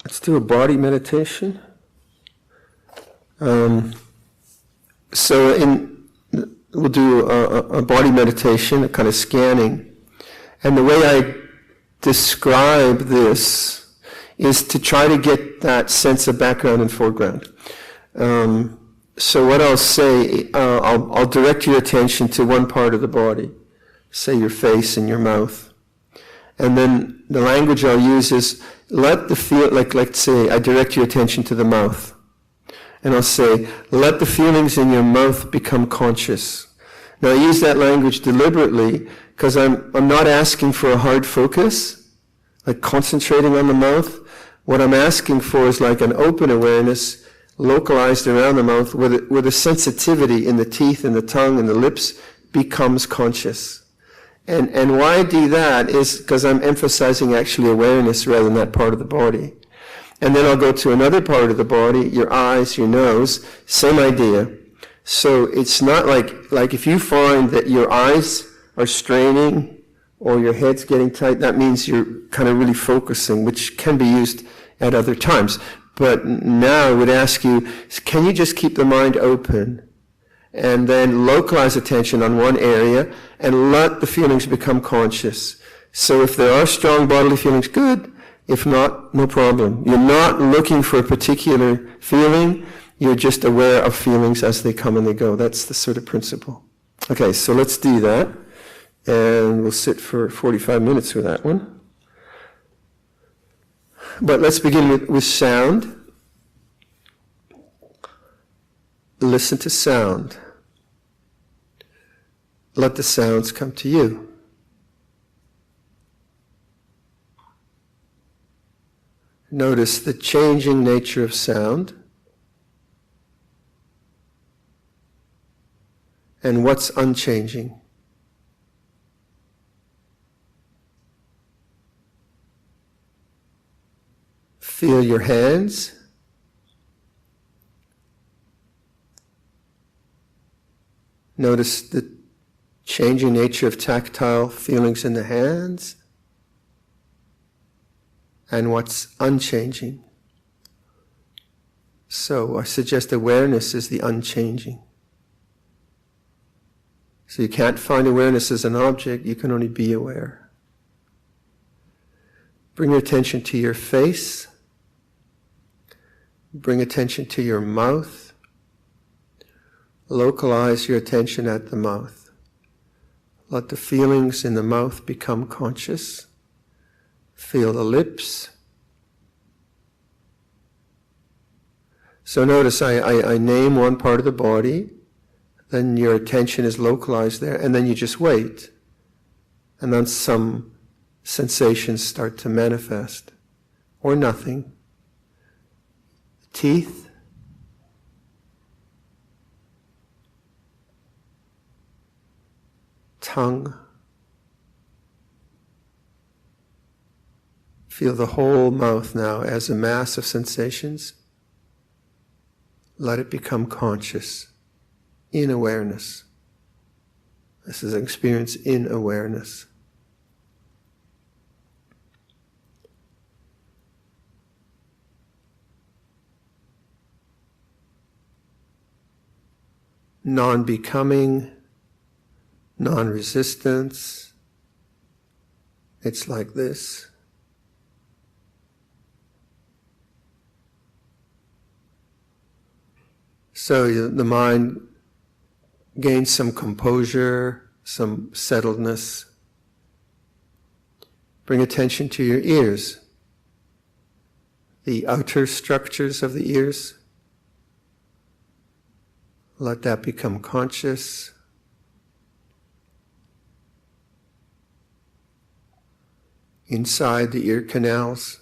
Let's do a body meditation. We'll do a body meditation, a kind of scanning. And the way I describe this is to try to get that sense of background and foreground. So what I'll say, I'll direct your attention to one part of the body, say your face and your mouth. And then the language I'll use is, let's say I direct your attention to the mouth. And I'll say, let the feelings in your mouth become conscious. Now I use that language deliberately because I'm not asking for a hard focus, like concentrating on the mouth. What I'm asking for is like an open awareness localized around the mouth where the sensitivity in the teeth and the tongue and the lips becomes conscious. And why I do that is because I'm emphasizing actually awareness rather than that part of the body. And then I'll go to another part of the body, your eyes, your nose, same idea. So it's not like if you find that your eyes are straining or your head's getting tight, that means you're kind of really focusing, which can be used at other times. But now I would ask you, can you just keep the mind open and then localize attention on one area and let the feelings become conscious? So if there are strong bodily feelings, good. If not, no problem. You're not looking for a particular feeling. You're just aware of feelings as they come and they go. That's the sort of principle. Okay, so let's do that. And we'll sit for 45 minutes with that one. But let's begin with sound. Listen to sound. Let the sounds come to you. Notice the changing nature of sound and what's unchanging. Feel your hands. Notice the changing nature of tactile feelings in the hands. And what's unchanging. So I suggest awareness is the unchanging. So you can't find awareness as an object, you can only be aware. Bring your attention to your face. Bring attention to your mouth. Localize your attention at the mouth. Let the feelings in the mouth become conscious. Feel the lips. So notice I name one part of the body, then your attention is localized there, and then you just wait. And then some sensations start to manifest, or nothing. Teeth. Tongue. Feel the whole mouth now as a mass of sensations. Let it become conscious in awareness. This is an experience in awareness. Non-becoming, non-resistance. It's like this. So the mind gains some composure, some settledness. Bring attention to your ears, the outer structures of the ears. Let that become conscious. Inside the ear canals.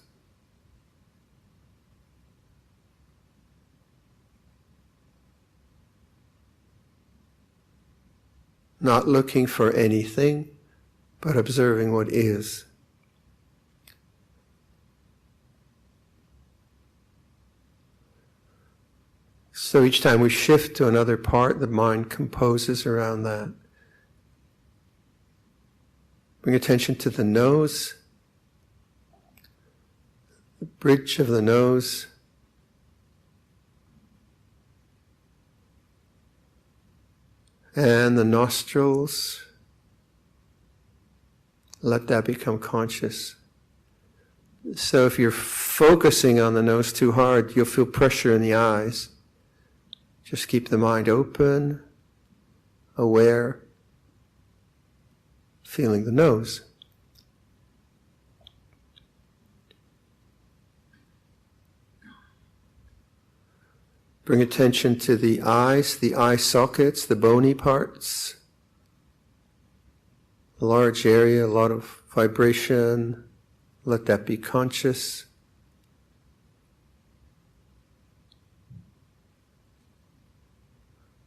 Not looking for anything, but observing what is. So each time we shift to another part, the mind composes around that. Bring attention to the nose, the bridge of the nose, and the nostrils. Let that become conscious. So if you're focusing on the nose too hard, you'll feel pressure in the eyes. Just keep the mind open, aware, feeling the nose. Bring attention to the eyes, the eye sockets, the bony parts. A large area, a lot of vibration. Let that be conscious.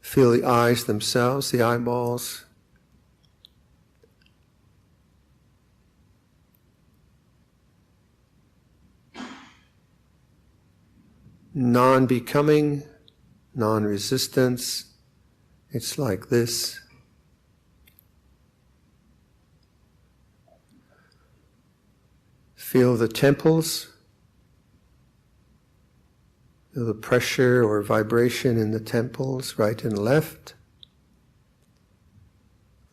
Feel the eyes themselves, the eyeballs. Non-becoming, non-resistance. It's like this. Feel the temples. Feel the pressure or vibration in the temples, right and left.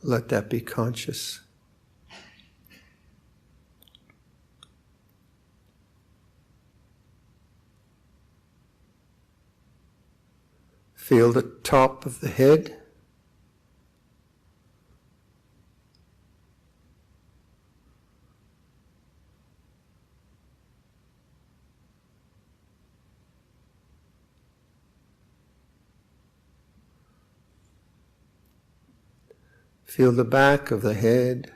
Let that be conscious. Feel the top of the head. Feel the back of the head.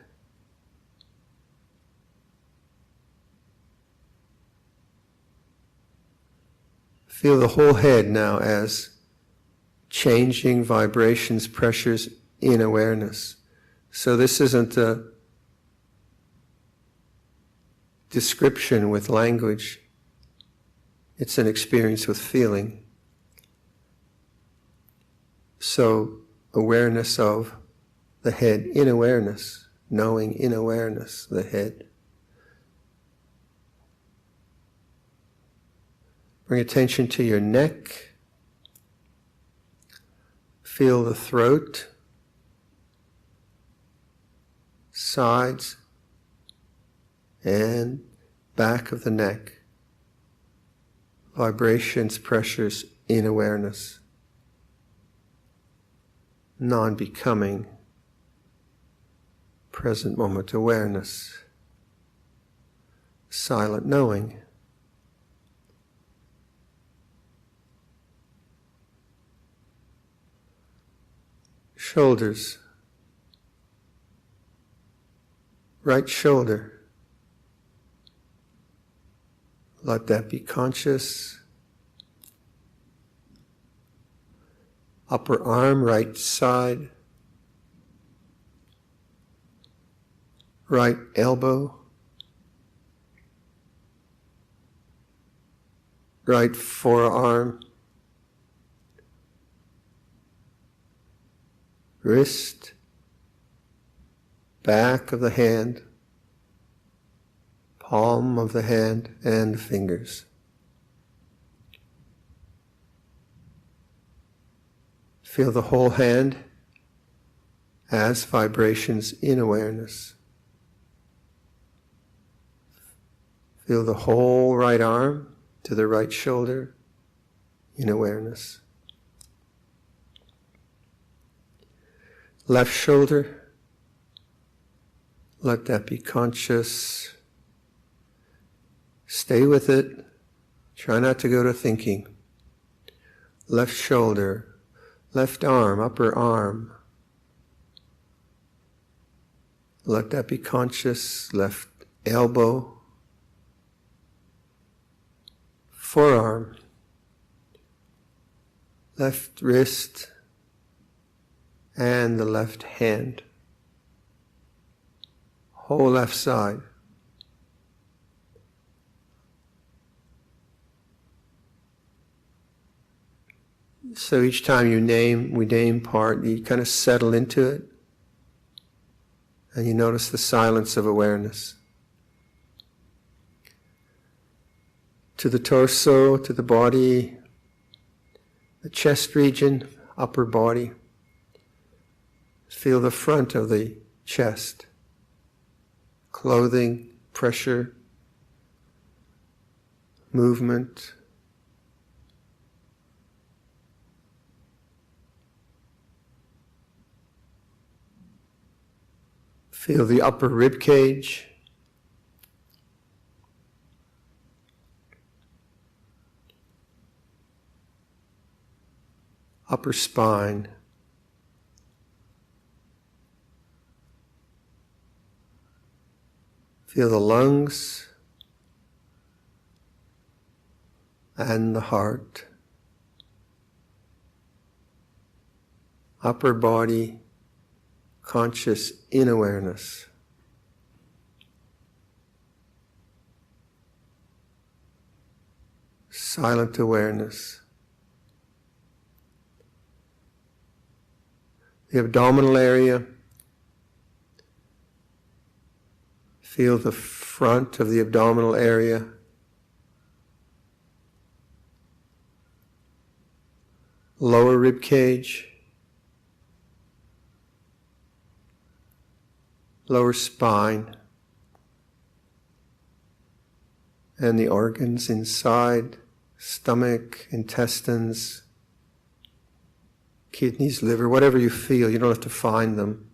Feel the whole head now as changing vibrations, pressures in awareness. So this isn't a description with language. It's an experience with feeling. So awareness of the head in awareness, knowing in awareness the head. Bring attention to your neck. Feel the throat, sides, and back of the neck. Vibrations, pressures in awareness. Non-becoming, present moment awareness. Silent knowing. Shoulders. Right shoulder. Let that be conscious. Upper arm, right side. Right elbow. Right forearm. Wrist, back of the hand, palm of the hand, and fingers. Feel the whole hand as vibrations in awareness. Feel the whole right arm to the right shoulder in awareness. Left shoulder, let that be conscious. Stay with it. Try not to go to thinking. Left shoulder, left arm, upper arm. Let that be conscious. Left elbow, forearm, left wrist, and the left hand. Whole left side. So each time we name part, you kind of settle into it. And you notice the silence of awareness. to the torso, to the body, the chest region, upper body. Feel the front of the chest, clothing, pressure, movement. Feel the upper rib cage. Upper spine. Feel the lungs and the heart. Upper body, conscious in awareness. Silent awareness. The abdominal area. Feel the front of the abdominal area. Lower rib cage. Lower spine. And the organs inside, stomach, intestines, kidneys, liver, whatever you feel, you don't have to find them.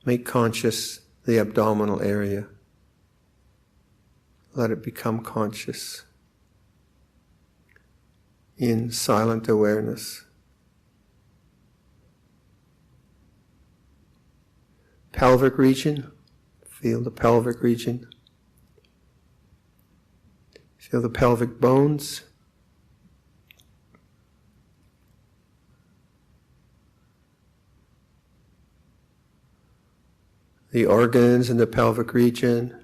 Make conscious the abdominal area. Let it become conscious in silent awareness. Pelvic region, feel the pelvic region. Feel the pelvic bones. The organs in the pelvic region.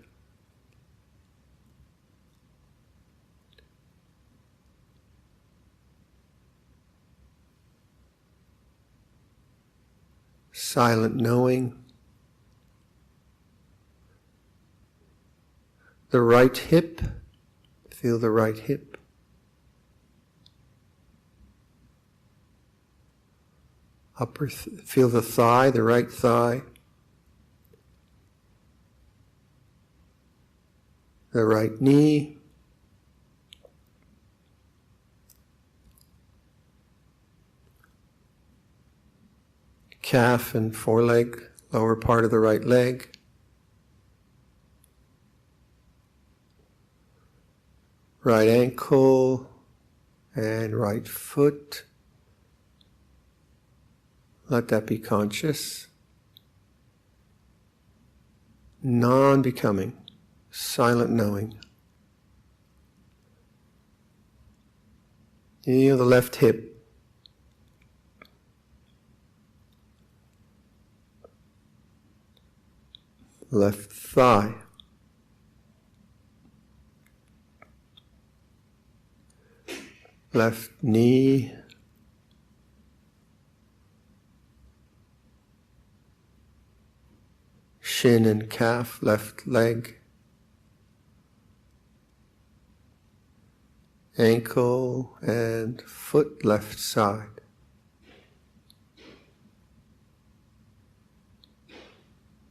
Silent knowing. The right hip, feel the right hip. Feel the thigh, the right thigh. The right knee. Calf and foreleg, lower part of the right leg. Right ankle and right foot. Let that be conscious. Non-becoming, silent knowing. The left hip. Left thigh. Left knee. Shin and calf, left leg. Ankle and foot, left side.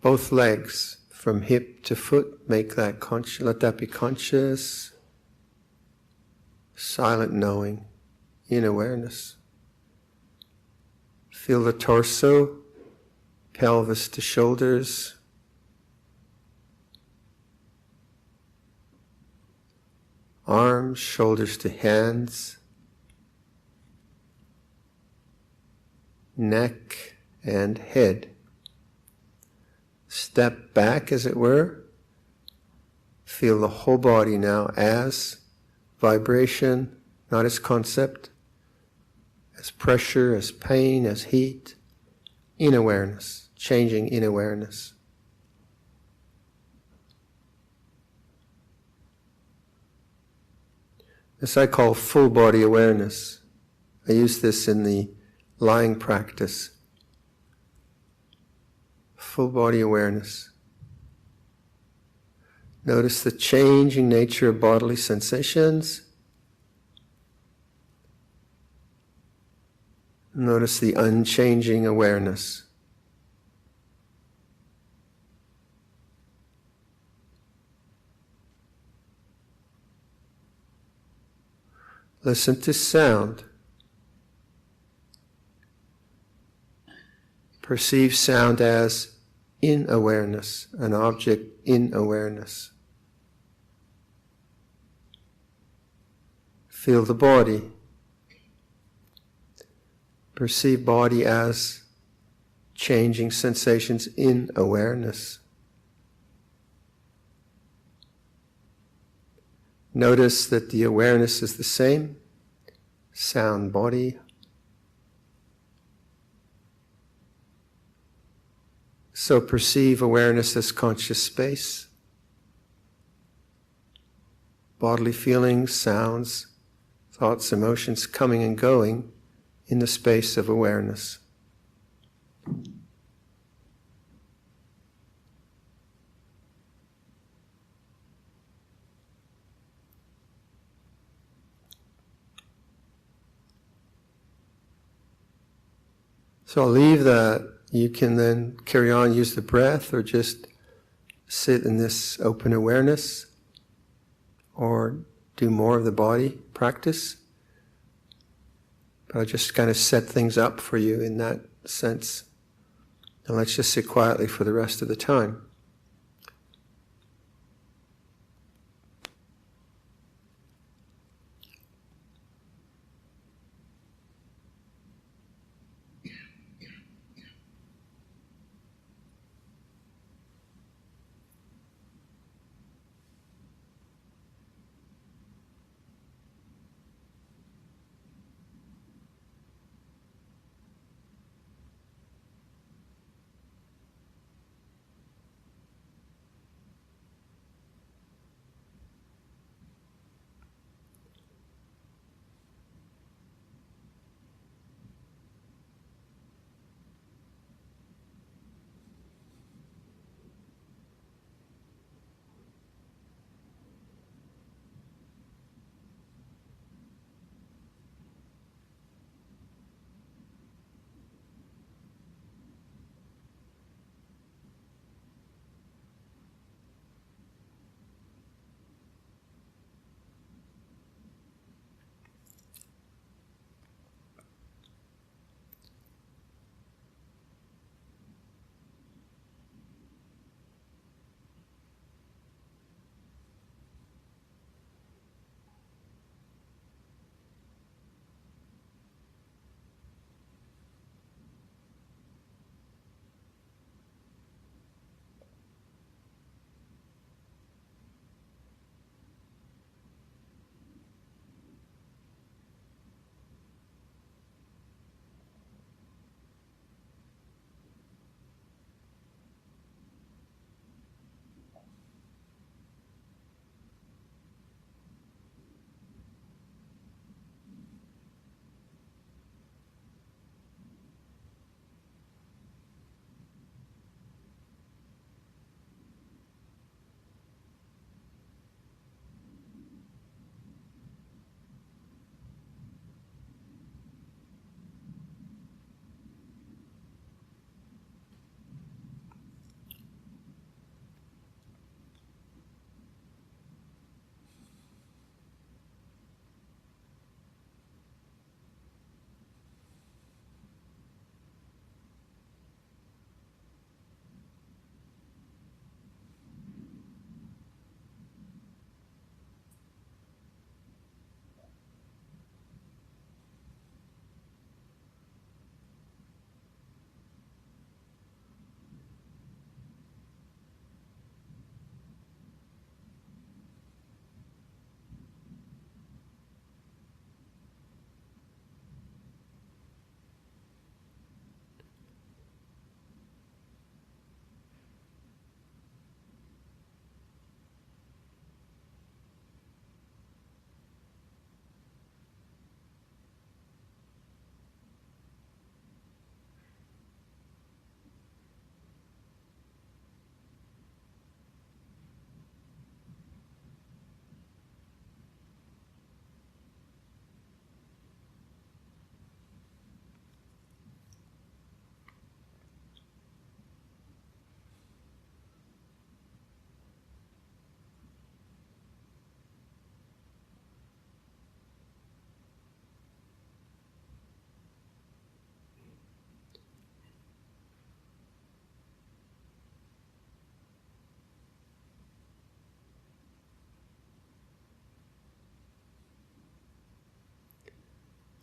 Both legs, from hip to foot, make that conscious. Let that be conscious. Silent knowing, in awareness. Feel the torso, pelvis to shoulders. Arms, shoulders to hands. Neck and head. Step back, as it were. Feel the whole body now as vibration, not as concept, as pressure, as pain, as heat, in awareness, changing in awareness. This I call full body awareness. I use this in the lying practice. Full body awareness. Notice the changing nature of bodily sensations. Notice the unchanging awareness. Listen to sound. Perceive sound as in awareness, an object in awareness. Feel the body. Perceive body as changing sensations in awareness. Notice that the awareness is the same. Sound, body. So perceive awareness as conscious space. Bodily feelings, sounds, thoughts, emotions coming and going in the space of awareness. So I'll leave that. You can then carry on, use the breath, or just sit in this open awareness, or do more of the body practice. But I'll just kind of set things up for you in that sense. And let's just sit quietly for the rest of the time.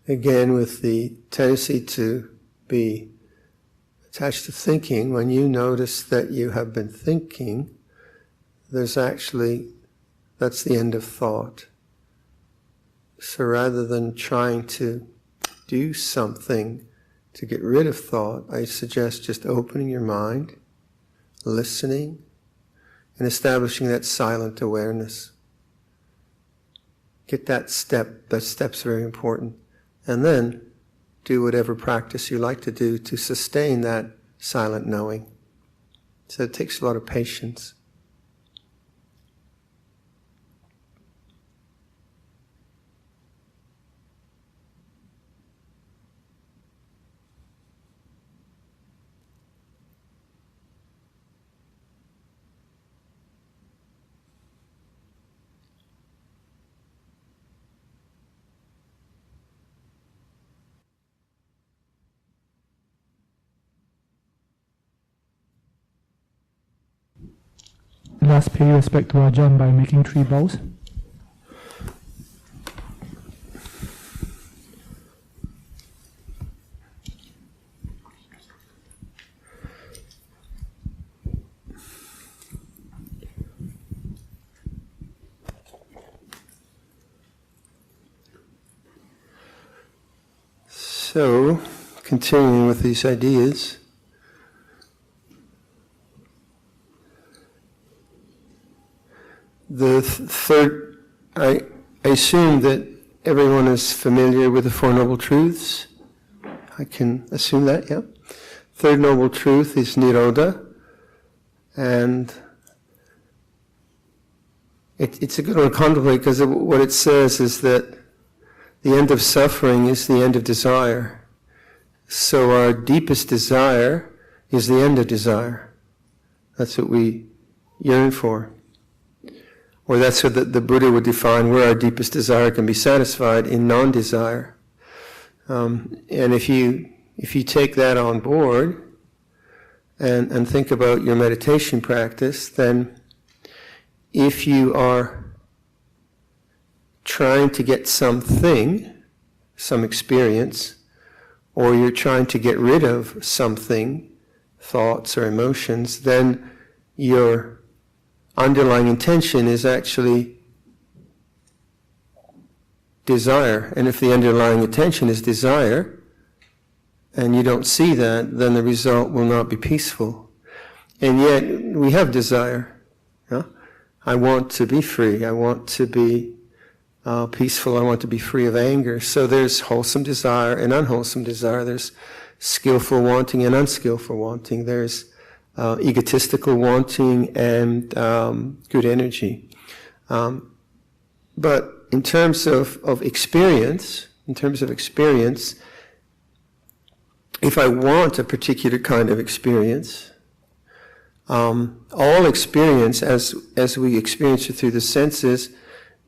again, with the tendency to be attached to thinking, when you notice that you have been thinking, that's the end of thought. So rather than trying to do something to get rid of thought, I suggest just opening your mind, listening, and establishing that silent awareness. Get that step. That step's very important. And then do whatever practice you like to do to sustain that silent knowing. So it takes a lot of patience. Let's pay respect to Ajahn by making 3 bows. So, continuing with these ideas, the third, I assume that everyone is familiar with the Four Noble Truths. I can assume that, yeah. Third Noble Truth is Nirodha, and it's a good one to contemplate because what it says is that the end of suffering is the end of desire. So our deepest desire is the end of desire. That's what we yearn for. Or that's what the Buddha would define where our deepest desire can be satisfied, in non-desire. And if you take that on board and think about your meditation practice, then if you are trying to get something, some experience, or you're trying to get rid of something, thoughts or emotions, then your underlying intention is actually desire. And if the underlying intention is desire, and you don't see that, then the result will not be peaceful. And yet, we have desire. Yeah? I want to be free. I want to be peaceful. I want to be free of anger. So there's wholesome desire and unwholesome desire. There's skillful wanting and unskillful wanting. There's egotistical wanting and good energy. But in terms of experience, if I want a particular kind of experience, all experience as we experience it through the senses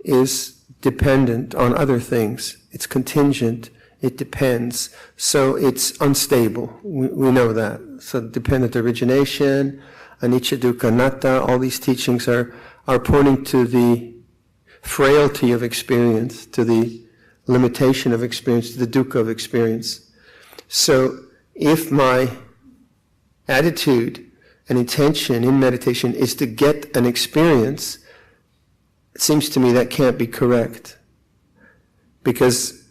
is dependent on other things. It's contingent. It depends. So it's unstable. We know that. So dependent origination, anicca, dukkha, anatta, all these teachings are pointing to the frailty of experience, to the limitation of experience, to the dukkha of experience. So if my attitude and intention in meditation is to get an experience, it seems to me that can't be correct. Because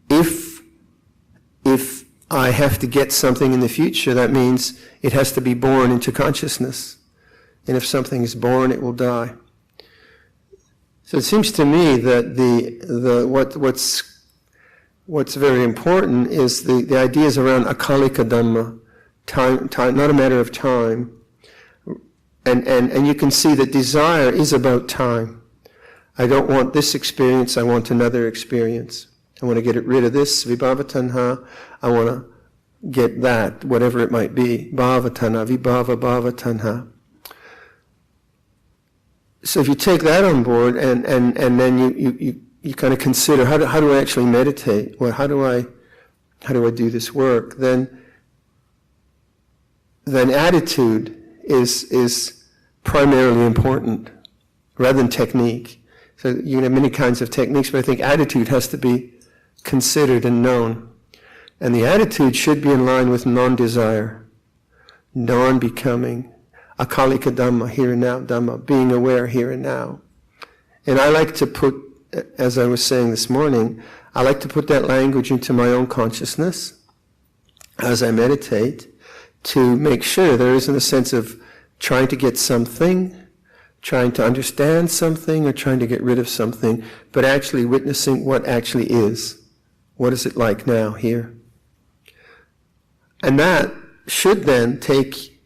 if I have to get something in the future, that means it has to be born into consciousness. And if something is born, it will die. So it seems to me that what's very important is the ideas around akalika Dhamma, time, not a matter of time. And you can see that desire is about time. I don't want this experience, I want another experience. I want to get rid of this, vibhava tanha. I want to get that, whatever it might be. Bhava tanha, vibhava bhava tanha. So if you take that on board and then you kind of consider how do I actually meditate? Well, how do I do this work? Then attitude is primarily important rather than technique. So you can have many kinds of techniques, but I think attitude has to be considered and known. And the attitude should be in line with non-desire, non-becoming, akalika Dhamma, here and now Dhamma, being aware here and now. And I like to put, as I was saying this morning, I like to put that language into my own consciousness as I meditate to make sure there isn't a sense of trying to get something, trying to understand something, or trying to get rid of something, but actually witnessing what actually is. What is it like now, here? And that should then take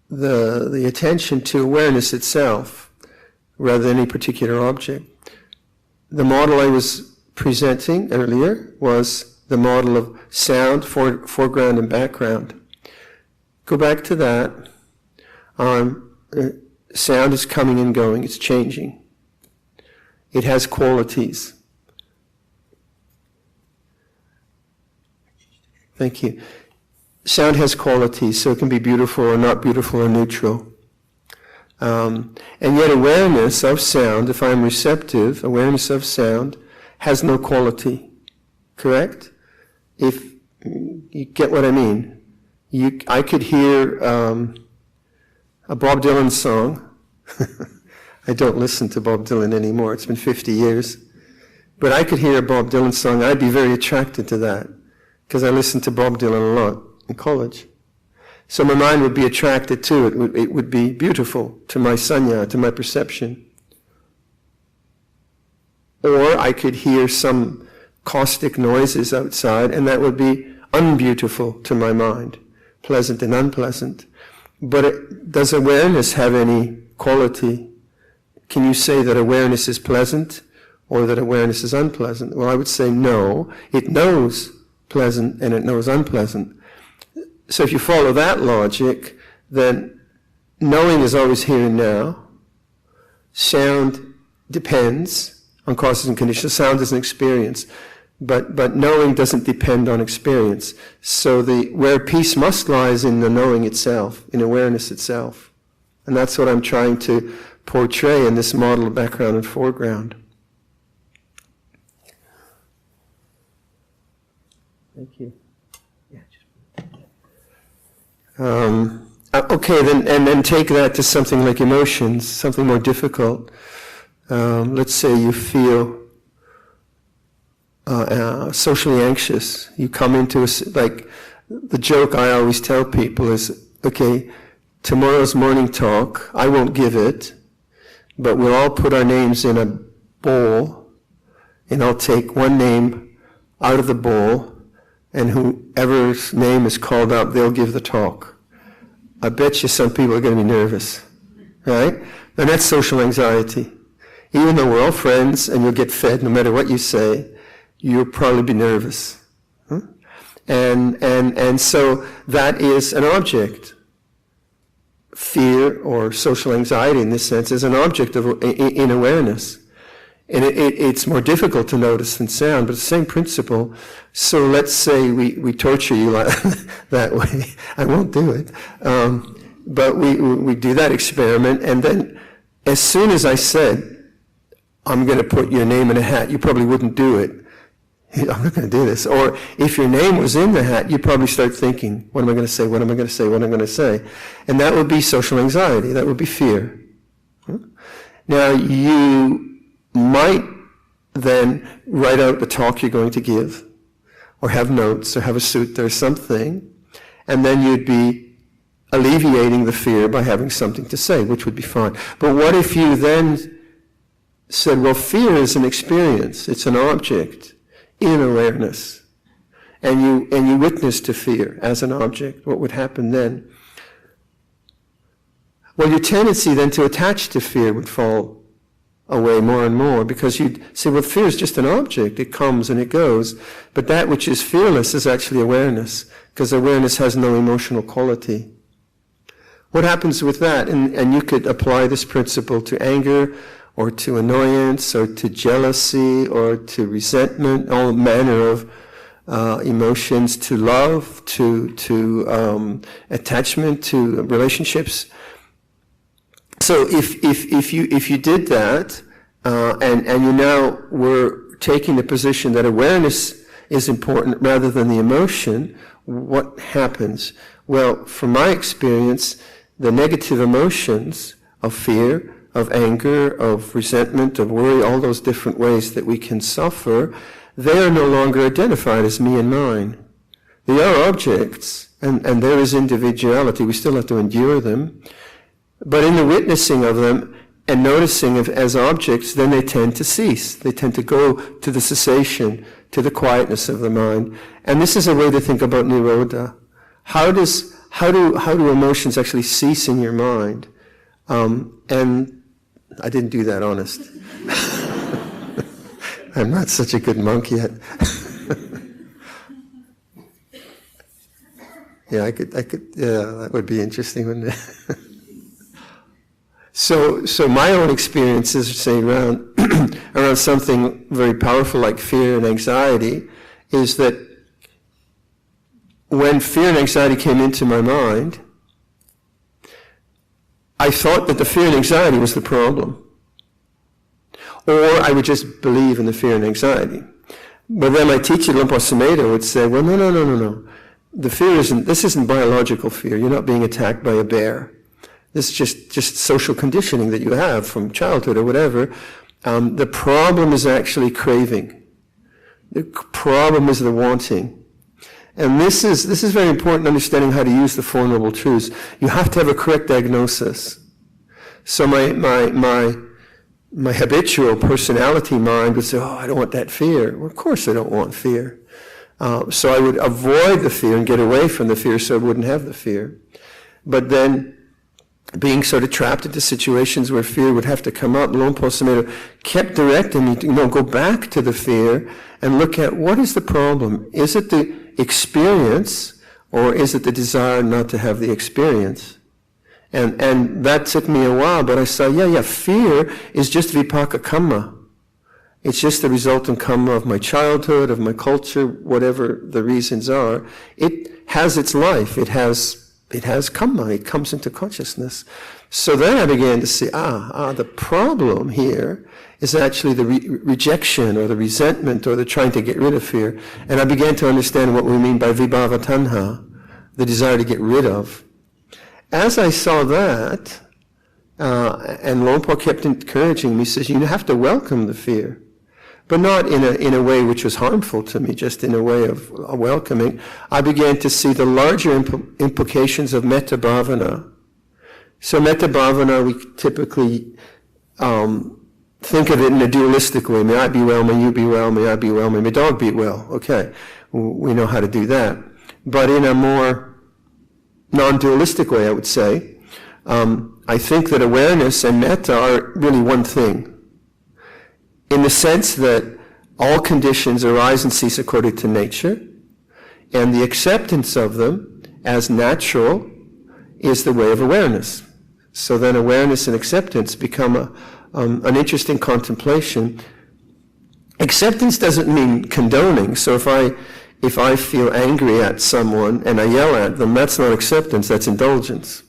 the attention to awareness itself, rather than any particular object. The model I was presenting earlier was the model of sound, foreground and background. Go back to that. Sound is coming and going, it's changing. It has qualities. Thank you. Sound has qualities, so it can be beautiful or not beautiful or neutral. And yet awareness of sound, if I'm receptive, awareness of sound has no quality. Correct? If you get what I mean. I could hear a Bob Dylan song. I don't listen to Bob Dylan anymore. It's been 50 years. But I could hear a Bob Dylan song. I'd be very attracted to that because I listened to Bob Dylan a lot in college. So my mind would be attracted to it. It would be beautiful to my sanya, to my perception. Or I could hear some caustic noises outside, and that would be unbeautiful to my mind, pleasant and unpleasant. But does awareness have any quality? Can you say that awareness is pleasant or that awareness is unpleasant? Well, I would say no. It knows pleasant and it knows unpleasant. So if you follow that logic, then knowing is always here and now. Sound depends on causes and conditions. Sound is an experience. But knowing doesn't depend on experience. So where peace must lie is in the knowing itself, in awareness itself. And that's what I'm trying to portray in this model of background and foreground. Thank you. Okay, then take that to something like emotions, something more difficult. Let's say you feel socially anxious. You come into like the joke I always tell people is, okay, tomorrow's morning talk, I won't give it, but we'll all put our names in a bowl, and I'll take one name out of the bowl, and whoever's name is called up, they'll give the talk. I bet you some people are going to be nervous, right? And that's social anxiety. Even though we're all friends and you'll get fed no matter what you say, you'll probably be nervous. Huh? And so that is an object. Fear or social anxiety in this sense is an object in awareness. And it's more difficult to notice than sound, but it's the same principle. So let's say we torture you that way. I won't do it. But we do that experiment, and then as soon as I said, I'm going to put your name in a hat, you probably wouldn't do it. I'm not going to do this. Or if your name was in the hat, you'd probably start thinking, what am I going to say, what am I going to say, what am I going to say? And that would be social anxiety. That would be fear. Now, you might then write out the talk you're going to give, or have notes, or have a sutta or something, and then you'd be alleviating the fear by having something to say, which would be fine. But what if you then said, well, fear is an experience, it's an object in awareness, and you witness to fear as an object? What would happen then? Well, your tendency then to attach to fear would fall away more and more, because you'd say, well, fear is just an object. It comes and it goes. But that which is fearless is actually awareness, because awareness has no emotional quality. What happens with that? And you could apply this principle to anger, or to annoyance, or to jealousy, or to resentment, all manner of emotions, to love, to attachment, to relationships. So if you did that, and you now were taking the position that awareness is important rather than the emotion, what happens? Well, from my experience, the negative emotions of fear, of anger, of resentment, of worry, all those different ways that we can suffer, they are no longer identified as me and mine. They are objects, and there is individuality. We still have to endure them. But in the witnessing of them and noticing as objects, then they tend to cease. They tend to go to the cessation, to the quietness of the mind. And this is a way to think about Nirodha. How do emotions actually cease in your mind? And I didn't do that, honest. I'm not such a good monk yet. Yeah, I could, that would be interesting, wouldn't it? So my own experiences, say, around something very powerful like fear and anxiety, is that when fear and anxiety came into my mind, I thought that the fear and anxiety was the problem. Or I would just believe in the fear and anxiety. But then my teacher, Luang would say, well, no. This isn't biological fear. You're not being attacked by a bear. This is just social conditioning that you have from childhood or whatever. The problem is actually craving. The problem is the wanting. And this is very important, understanding how to use the Four Noble Truths. You have to have a correct diagnosis. So my habitual personality mind would say, oh, I don't want that fear. Well, of course I don't want fear. So I would avoid the fear and get away from the fear so I wouldn't have the fear. But then, being sort of trapped into situations where fear would have to come up, Luang kept directing me to go back to the fear and look at what is the problem. Is it the experience, or is it the desire not to have the experience? And that took me a while, but I saw, fear is just vipaka kamma. It's just the resultant karma of my childhood, of my culture, whatever the reasons are. It has its life. It has karma. It comes into consciousness. So then I began to see, the problem here is actually the rejection or the resentment or the trying to get rid of fear. And I began to understand what we mean by vibhava tanha, the desire to get rid of. As I saw that, and Luang kept encouraging me, he says, you have to welcome the fear. But not in a way which was harmful to me, just in a way of welcoming. I began to see the larger implications of metta bhavana. So metta bhavana, we typically think of it in a dualistic way. May I be well, may you be well, may I be well, may my dog be well. Okay, we know how to do that. But in a more non-dualistic way, I would say, I think that awareness and metta are really one thing. In the sense that all conditions arise and cease according to nature, and the acceptance of them as natural is the way of awareness. So then awareness and acceptance become an interesting contemplation. Acceptance doesn't mean condoning. So if I feel angry at someone and I yell at them, that's not acceptance, that's indulgence.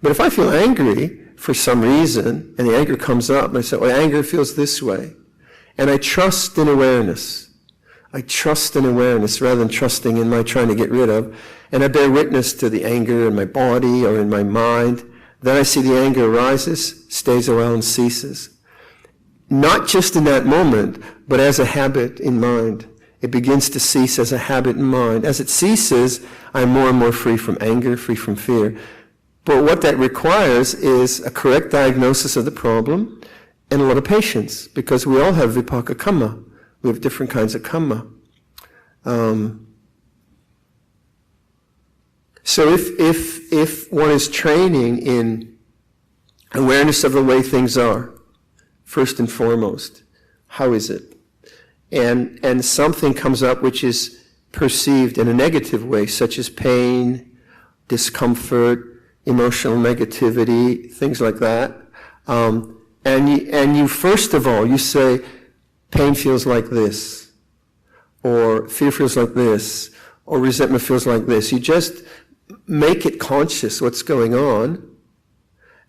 But if I feel angry for some reason, and the anger comes up, and I say, anger feels this way. And I trust in awareness. I trust in awareness rather than trusting in my trying to get rid of. And I bear witness to the anger in my body or in my mind. Then I see the anger arises, stays a while, and ceases. Not just in that moment, but as a habit in mind. It begins to cease as a habit in mind. As it ceases, I'm more and more free from anger, free from fear. But what that requires is a correct diagnosis of the problem and a lot of patience, because we all have vipaka kamma. We have different kinds of kamma. So if one is training in awareness of the way things are, first and foremost, how is it? And something comes up which is perceived in a negative way, such as pain, discomfort, emotional negativity, things like that. And you first of all, you say, pain feels like this, or fear feels like this, or resentment feels like this. You just make it conscious what's going on.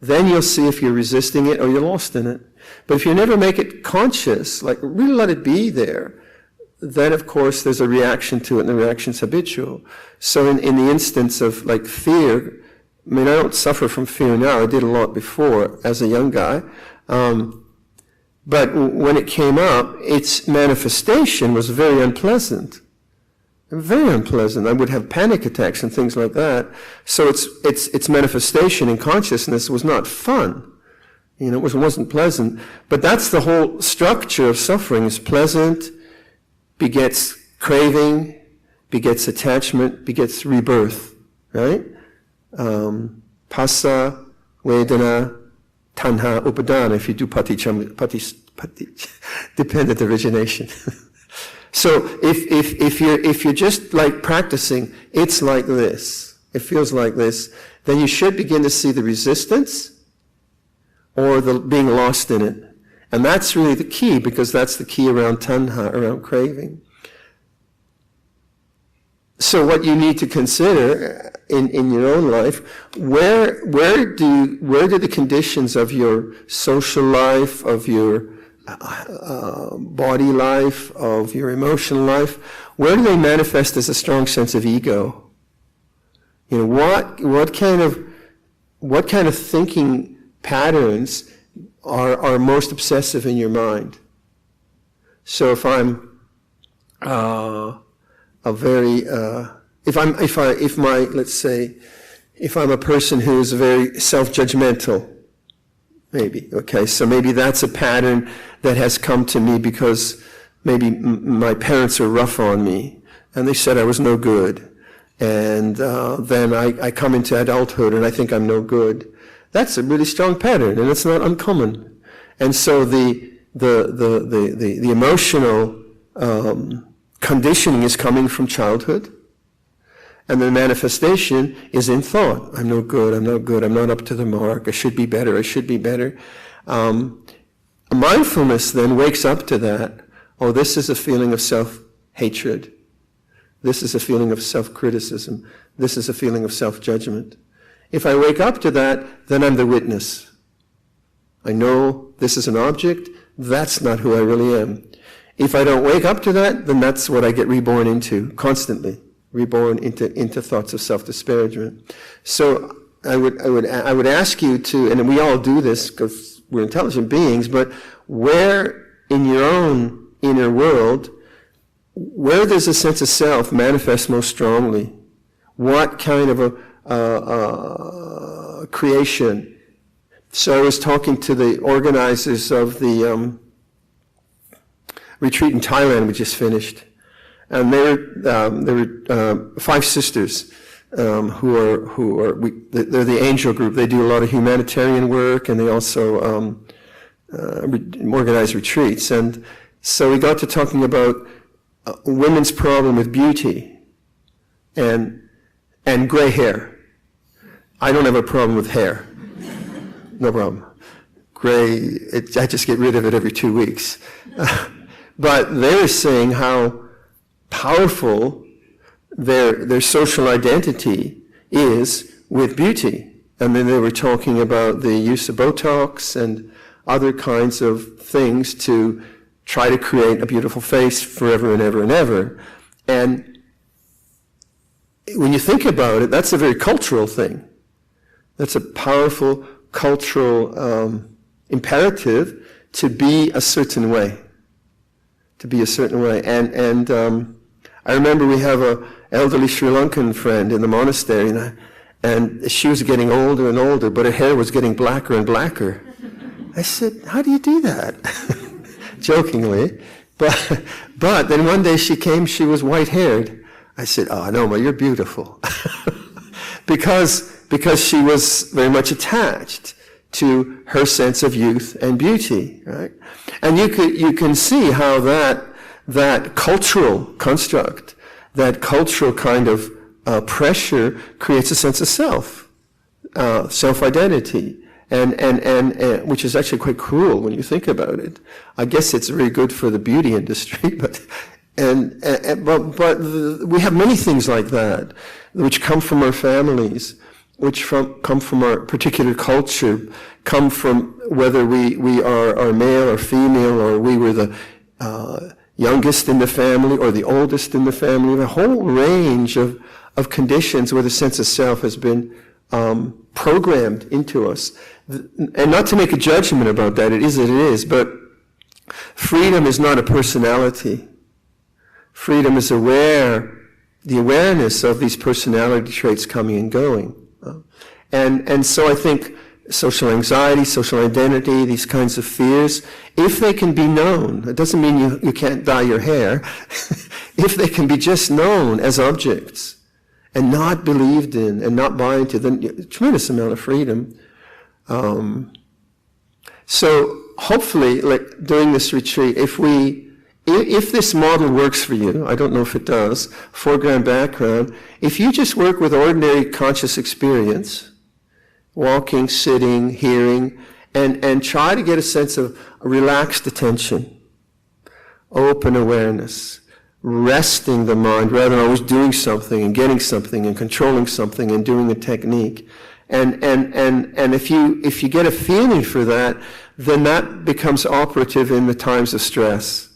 Then you'll see if you're resisting it or you're lost in it. But if you never make it conscious, like really let it be there, then of course there's a reaction to it, and the reaction's habitual. So in the instance of like fear, I mean, I don't suffer from fear now. I did a lot before as a young guy. But when it came up, its manifestation was very unpleasant. Very unpleasant. I would have panic attacks and things like that. So its manifestation in consciousness was not fun. You know, it wasn't pleasant. But that's the whole structure of suffering. Is pleasant, begets craving, begets attachment, begets rebirth. Right? Phassa, Vedana, Tanha, Upadana, if you do dependent origination. So if you're just like practicing, it's like this, it feels like this, then you should begin to see the resistance or the being lost in it. And that's really the key, because that's the key around tanha, around craving. So what you need to consider in your own life, where do the conditions of your social life, of your body life, of your emotional life, where do they manifest as a strong sense of ego? You know, what kind of thinking patterns are most obsessive in your mind? So if I'm if I'm a person who is very self-judgmental, maybe, okay, so maybe that's a pattern that has come to me because maybe my parents were rough on me and they said I was no good, and then I come into adulthood and I think I'm no good. That's a really strong pattern, and it's not uncommon. And so the emotional conditioning is coming from childhood, and the manifestation is in thought. I'm no good, I'm not good, I'm not up to the mark, I should be better, I should be better. Mindfulness then wakes up to that. Oh, this is a feeling of self-hatred. This is a feeling of self-criticism. This is a feeling of self-judgment. If I wake up to that, then I'm the witness. I know this is an object, that's not who I really am. If I don't wake up to that, then that's what I get reborn into, constantly. Reborn into thoughts of self-disparagement. So I would ask you to, and we all do this because we're intelligent beings, but where in your own inner world, where does a sense of self manifest most strongly? What kind of a creation? So I was talking to the organizers of the retreat in Thailand we just finished. And there were 5 sisters they're the angel group. They do a lot of humanitarian work, and they also organize retreats. And so we got to talking about women's problem with beauty and gray hair. I don't have a problem with hair. No problem. Gray, I just get rid of it every 2 weeks. But they're saying how powerful their social identity is with beauty. And then they were talking about the use of Botox and other kinds of things to try to create a beautiful face forever and ever and ever. And when you think about it, that's a very cultural thing. That's a powerful cultural imperative to be a certain way. To be a certain way. And I remember we have an elderly Sri Lankan friend in the monastery, and she was getting older and older, but her hair was getting blacker and blacker. I said, how do you do that? Jokingly. But then one day she came, she was white-haired. I said, oh, no, but you're beautiful. because she was very much attached to her sense of youth and beauty, right? And you can see how that cultural construct, that cultural kind of pressure creates a sense of self-identity, and which is actually quite cruel when you think about it. I guess it's very good for the beauty industry, but we have many things like that, which come from our families, which come from our particular culture, come from whether we are male or female, or we were the youngest in the family or the oldest in the family, a whole range of conditions where the sense of self has been programmed into us. And not to make a judgment about that, it is, but freedom is not a personality. Freedom is the awareness of these personality traits coming and going. And so I think social anxiety, social identity, these kinds of fears, if they can be known, it doesn't mean you can't dye your hair, if they can be just known as objects and not believed in and not bought into, then a tremendous amount of freedom. So hopefully, like during this retreat, if this model works for you, I don't know if it does, foreground, background, if you just work with ordinary conscious experience, walking, sitting, hearing, and try to get a sense of relaxed attention, open awareness, resting the mind rather than always doing something and getting something and controlling something and doing a technique. And if you get a feeling for that, then that becomes operative in the times of stress.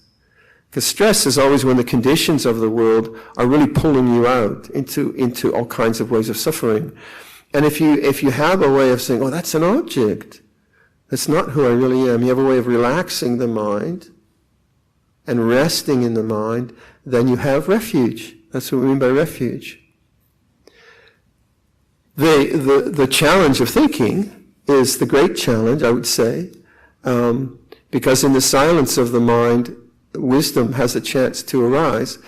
Because stress is always when the conditions of the world are really pulling you out into all kinds of ways of suffering. And if you have a way of saying, oh, that's an object, that's not who I really am, you have a way of relaxing the mind and resting in the mind, then you have refuge. That's what we mean by refuge. The challenge of thinking is the great challenge, I would say, because in the silence of the mind, wisdom has a chance to arise.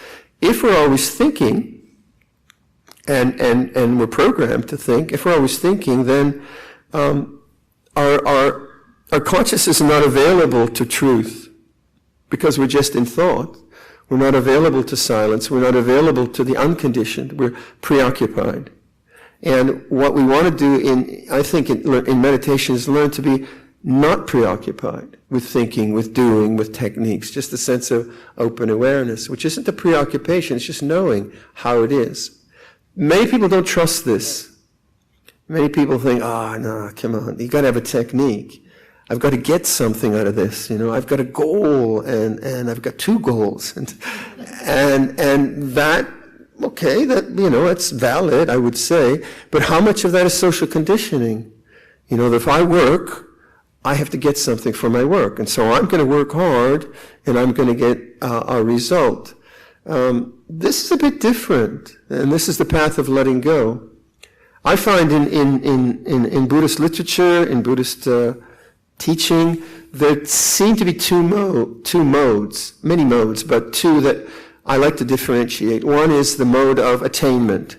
If we're always thinking, and we're programmed to think, if we're always thinking, then our consciousness is not available to truth because we're just in thought. We're not available to silence. We're not available to the unconditioned. We're preoccupied. And what we want to do in meditation is learn to be not preoccupied with thinking, with doing, with techniques, just a sense of open awareness, which isn't a preoccupation, it's just knowing how it is. Many people don't trust this. Many people think, no, come on, you got to have a technique. I've got to get something out of this, I've got a goal, and I've got two goals. And that, okay, it's valid, I would say, but how much of that is social conditioning? If I work, I have to get something for my work, and so I'm going to work hard, and I'm going to get a result. This is a bit different, and this is the path of letting go. I find in Buddhist literature, in Buddhist teaching, there seem to be two modes, many modes, but two that I like to differentiate. One is the mode of attainment,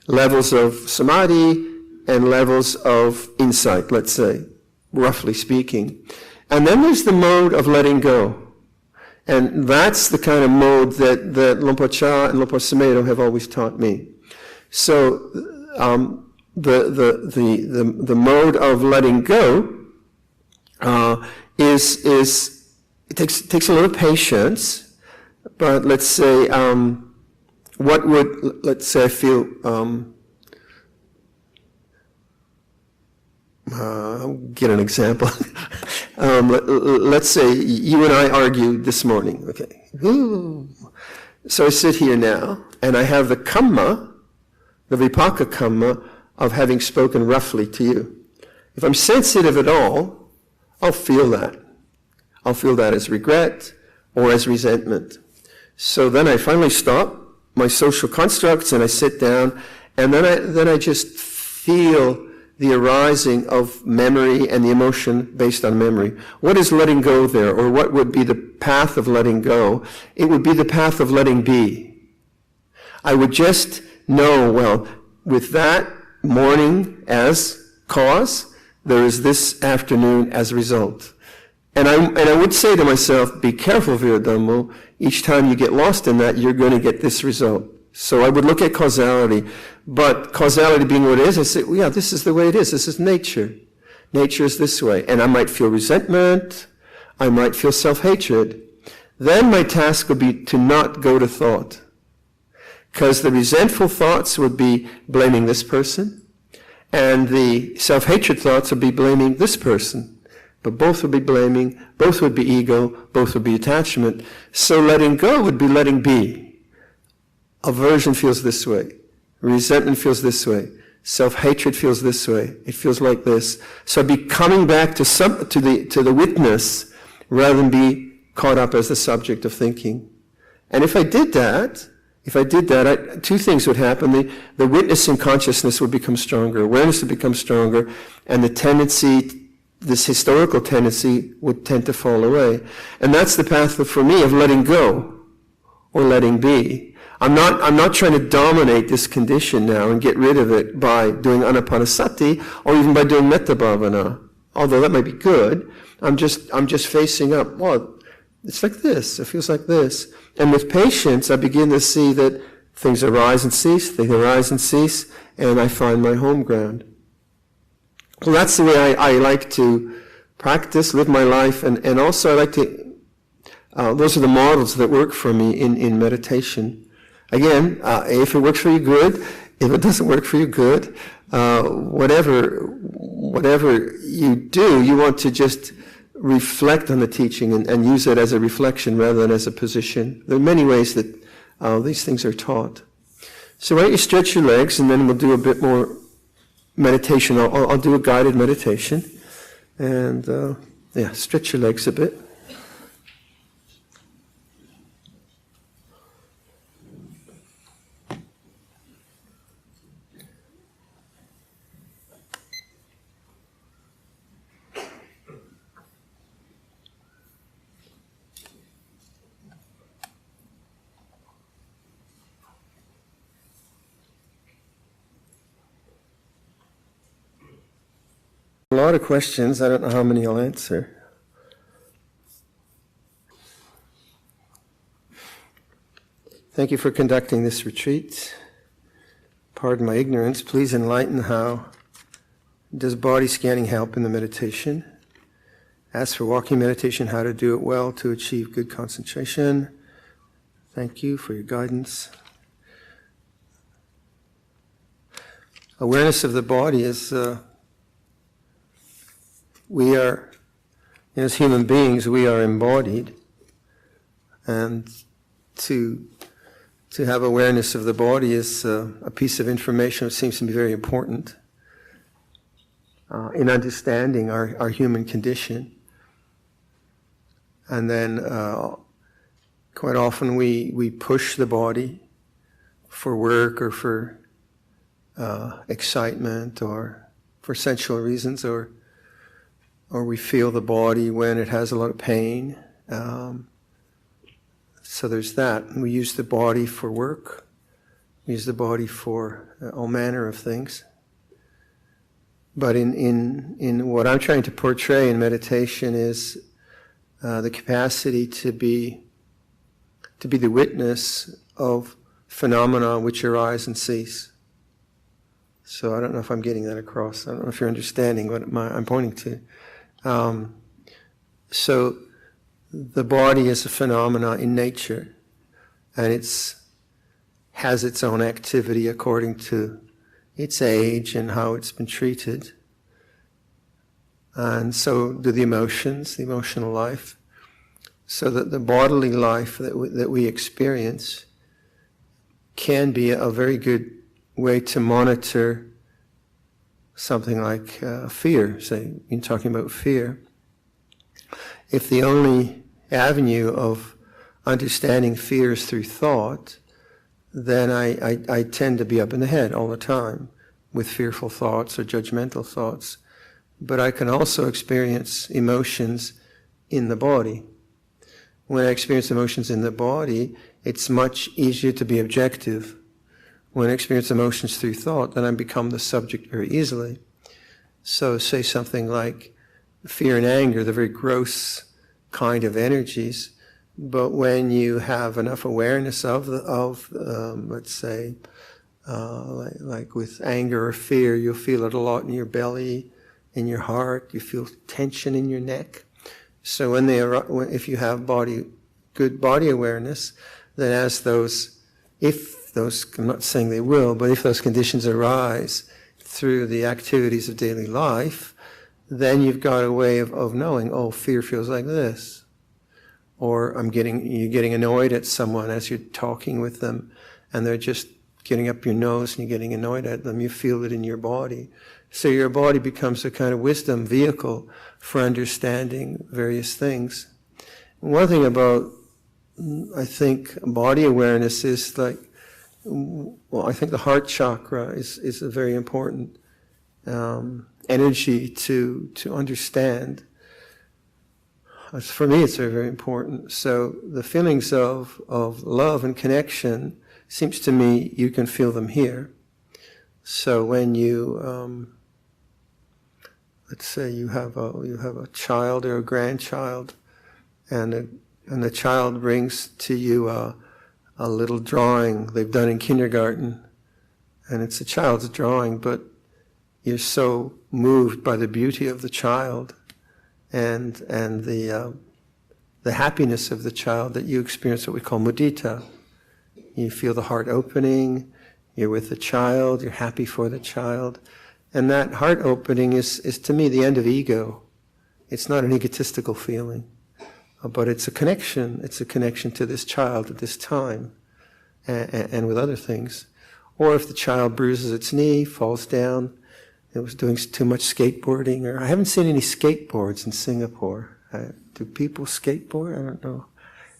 levels of samadhi and levels of insight, let's say, roughly speaking. And then there's the mode of letting go. And that's the kind of mode that Luang Cha and Luang Samedo have always taught me. So the mode of letting go is it takes a little patience, but let's say I feel I'll get an example. Let's say you and I argued this morning, okay? So I sit here now, and I have the kamma, the vipaka kamma, of having spoken roughly to you. If I'm sensitive at all, I'll feel that. I'll feel that as regret or as resentment. So then I finally stop my social constructs, and I sit down, and then I just feel the arising of memory and the emotion based on memory. What is letting go there, or what would be the path of letting go? It would be the path of letting be. I would just know, well, with that morning as cause, there is this afternoon as result. And I would say to myself, be careful, Viradhammo, each time you get lost in that, you're going to get this result. So I would look at causality, but causality being what it is, I say, well, yeah, this is the way it is. This is nature. Nature is this way. And I might feel resentment. I might feel self-hatred. Then my task would be to not go to thought. Because the resentful thoughts would be blaming this person, and the self-hatred thoughts would be blaming this person. But both would be blaming, both would be ego, both would be attachment. So letting go would be letting be. Aversion feels this way. Resentment feels this way. Self-hatred feels this way. It feels like this. So I'd be coming back to the witness rather than be caught up as the subject of thinking. And if I did that, two things would happen. The witnessing consciousness would become stronger, awareness would become stronger, and the tendency, this historical tendency, would tend to fall away. And that's the path for me of letting go or letting be. I'm not trying to dominate this condition now and get rid of it by doing anapanasati or even by doing metta bhavana. Although that might be good, I'm just facing up. Well, it's like this. It feels like this. And with patience, I begin to see that things arise and cease, and I find my home ground. Well, that's the way I like to practice, live my life, and also I like to, those are the models that work for me in meditation. Again, if it works for you, good. If it doesn't work for you, good. Whatever you do, you want to just reflect on the teaching and use it as a reflection rather than as a position. There are many ways that these things are taught. So why don't you stretch your legs, and then we'll do a bit more meditation. I'll do a guided meditation. And stretch your legs a bit. A lot of questions. I don't know how many I'll answer. Thank you for conducting this retreat. Pardon my ignorance. Please enlighten how does body scanning help in the meditation? Ask for walking meditation, how to do it well to achieve good concentration. Thank you for your guidance. Awareness of the body is... we are, as human beings, we are embodied, and to have awareness of the body is a piece of information that seems to be very important in understanding our human condition. And then quite often we push the body for work or for excitement or for sensual reasons, or we feel the body when it has a lot of pain. So there's that. And we use the body for work. We use the body for all manner of things. But in what I'm trying to portray in meditation is the capacity to be the witness of phenomena which arise and cease. So I don't know if I'm getting that across. I don't know if you're understanding what I'm pointing to. So the body is a phenomena in nature, and has its own activity according to its age and how it's been treated. And so do the emotions, the emotional life. So that the bodily life that we experience can be a very good way to monitor something like fear, say, in talking about fear. If the only avenue of understanding fear is through thought, then I tend to be up in the head all the time with fearful thoughts or judgmental thoughts. But I can also experience emotions in the body. When I experience emotions in the body, it's much easier to be objective. When I experience emotions through thought, then I become the subject very easily. So say something like fear and anger, the very gross kind of energies, but when you have enough awareness of let's say, like with anger or fear, you'll feel it a lot in your belly, in your heart. You feel tension in your neck. So if you have good body awareness, then I'm not saying they will, but if those conditions arise through the activities of daily life, then you've got a way of knowing, oh, fear feels like this. Or you're getting annoyed at someone as you're talking with them, and they're just getting up your nose and you're getting annoyed at them. You feel it in your body. So your body becomes a kind of wisdom vehicle for understanding various things. One thing about, I think, body awareness is like, well, I think the heart chakra is a very important energy to understand. For me, it's very, very important. So the feelings of love and connection, seems to me you can feel them here. So when you, let's say you have a child or a grandchild, and the child brings to you a little drawing they've done in kindergarten, and it's a child's drawing, but you're so moved by the beauty of the child and the happiness of the child that you experience what we call mudita. You feel the heart opening, you're with the child, you're happy for the child. And that heart opening is to me the end of ego. It's not an egotistical feeling, but it's a connection. It's a connection to this child at this time and with other things. Or if the child bruises its knee, falls down, it was doing too much skateboarding, or I haven't seen any skateboards in Singapore. Do people skateboard? I don't know.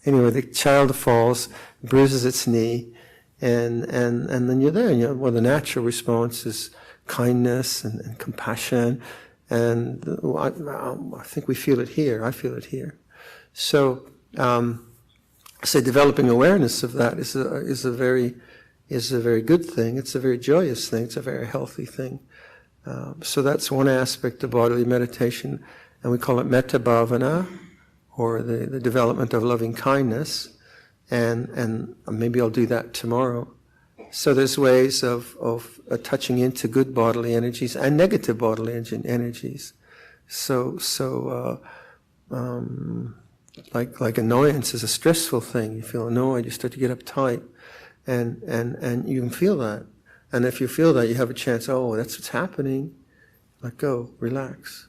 Anyway, the child falls, bruises its knee, and then you're there. And well, the natural response is kindness and compassion, and I think we feel it here. I feel it here. So, developing awareness of that is a very good thing. It's a very joyous thing. It's a very healthy thing. So that's one aspect of bodily meditation, and we call it metta bhavana, or the development of loving kindness, and maybe I'll do that tomorrow. So there's ways of touching into good bodily energies and negative bodily energies. Like annoyance is a stressful thing. You feel annoyed, you start to get uptight, and you can feel that. And if you feel that, you have a chance, oh, that's what's happening. Let go, relax.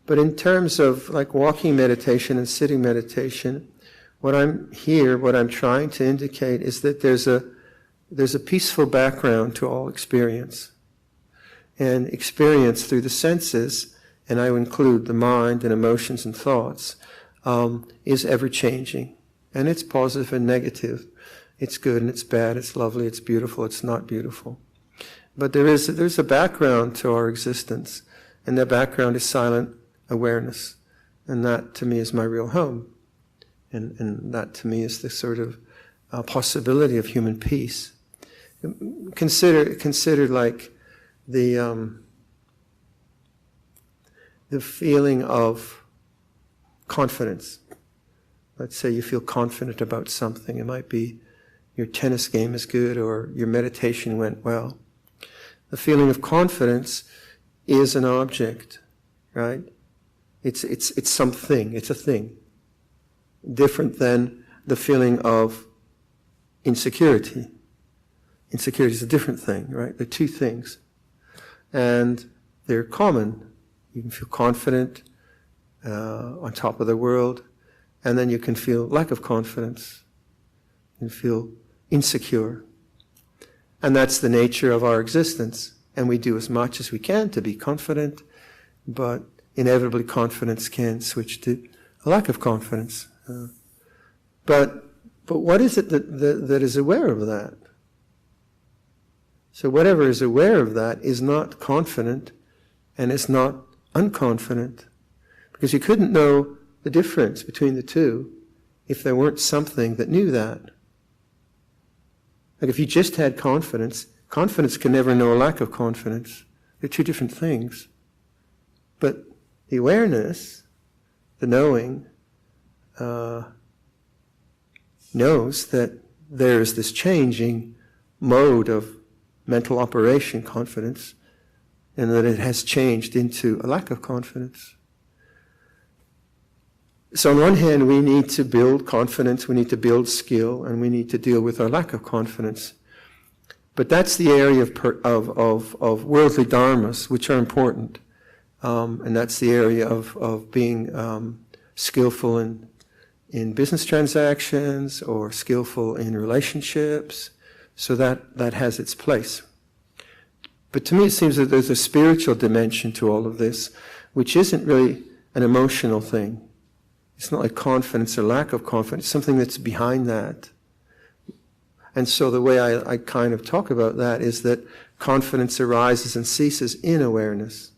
But in terms of like walking meditation and sitting meditation, what I'm trying to indicate is that there's a peaceful background to all experience. And experience through the senses, and I would include the mind and emotions and thoughts, is ever-changing. And it's positive and negative. It's good and it's bad, it's lovely, it's beautiful, it's not beautiful. But there's a background to our existence, and that background is silent awareness. And that to me is my real home. And that to me is the sort of possibility of human peace. Consider like the feeling of confidence. Let's say you feel confident about something. It might be your tennis game is good or your meditation went well. The feeling of confidence is an object, right? It's something, it's a thing. Different than the feeling of insecurity. Insecurity is a different thing, right? They're two things. And they're common. You can feel confident on top of the world, and then you can feel lack of confidence. You can feel insecure. And that's the nature of our existence. And we do as much as we can to be confident, but inevitably confidence can switch to a lack of confidence. But what is it that is aware of that? So whatever is aware of that is not confident and is not unconfident, because you couldn't know the difference between the two if there weren't something that knew that. Like if you just had confidence, confidence can never know a lack of confidence. They're two different things. But the awareness, the knowing, knows that there is this changing mode of mental operation, confidence, and that it has changed into a lack of confidence. So on one hand, we need to build confidence, we need to build skill, and we need to deal with our lack of confidence. But that's the area of worldly dharmas, which are important. And that's the area of being skillful in business transactions or skillful in relationships. So that has its place. But to me it seems that there's a spiritual dimension to all of this, which isn't really an emotional thing. It's not like confidence or lack of confidence, it's something that's behind that. And so the way I kind of talk about that is that confidence arises and ceases in awareness.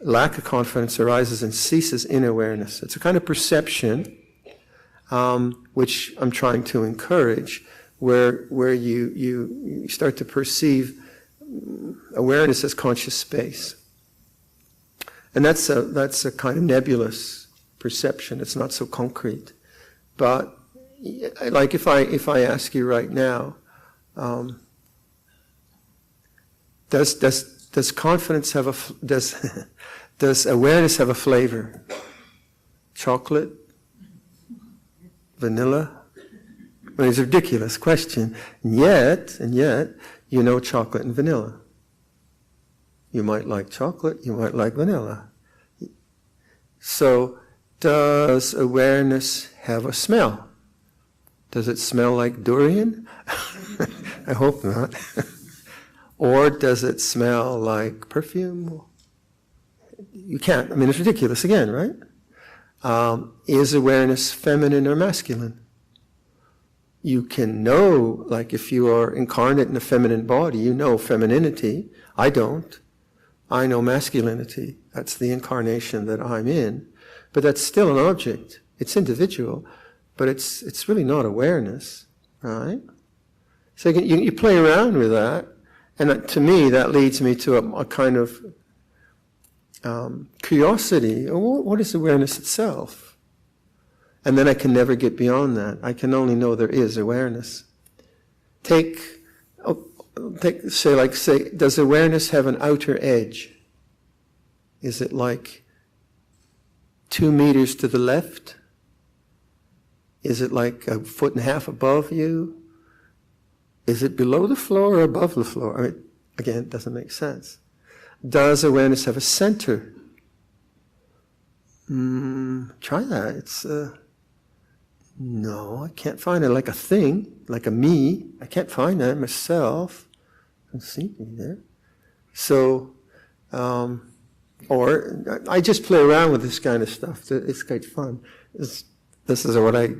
Lack of confidence arises and ceases in awareness. It's a kind of perception, which I'm trying to encourage, where you start to perceive awareness as conscious space. And that's a kind of nebulous perception. It's not so concrete. But like if I ask you right now, does confidence have does awareness have a flavor? Chocolate? Vanilla? I mean, it's a ridiculous question. And yet, you know chocolate and vanilla. You might like chocolate, you might like vanilla. So, does awareness have a smell? Does it smell like durian? I hope not. Or does it smell like perfume? You can't. I mean, it's ridiculous again, right? Is awareness feminine or masculine? You can know, like if you are incarnate in a feminine body, you know femininity. I don't. I know masculinity. That's the incarnation that I'm in. But that's still an object. It's individual. But it's really not awareness, right? So you play around with that. And to me, that leads me to a kind of curiosity. What is awareness itself? And then I can never get beyond that. I can only know there is awareness. Say, does awareness have an outer edge? Is it like 2 meters to the left? Is it like 1.5 feet above you? Is it below the floor or above the floor? I mean, again, it doesn't make sense. Does awareness have a center? Try that. It's no, I can't find it. Like a thing, like a me. I can't find that myself. I don't see me there. So, or I just play around with this kind of stuff. It's quite fun. This is what I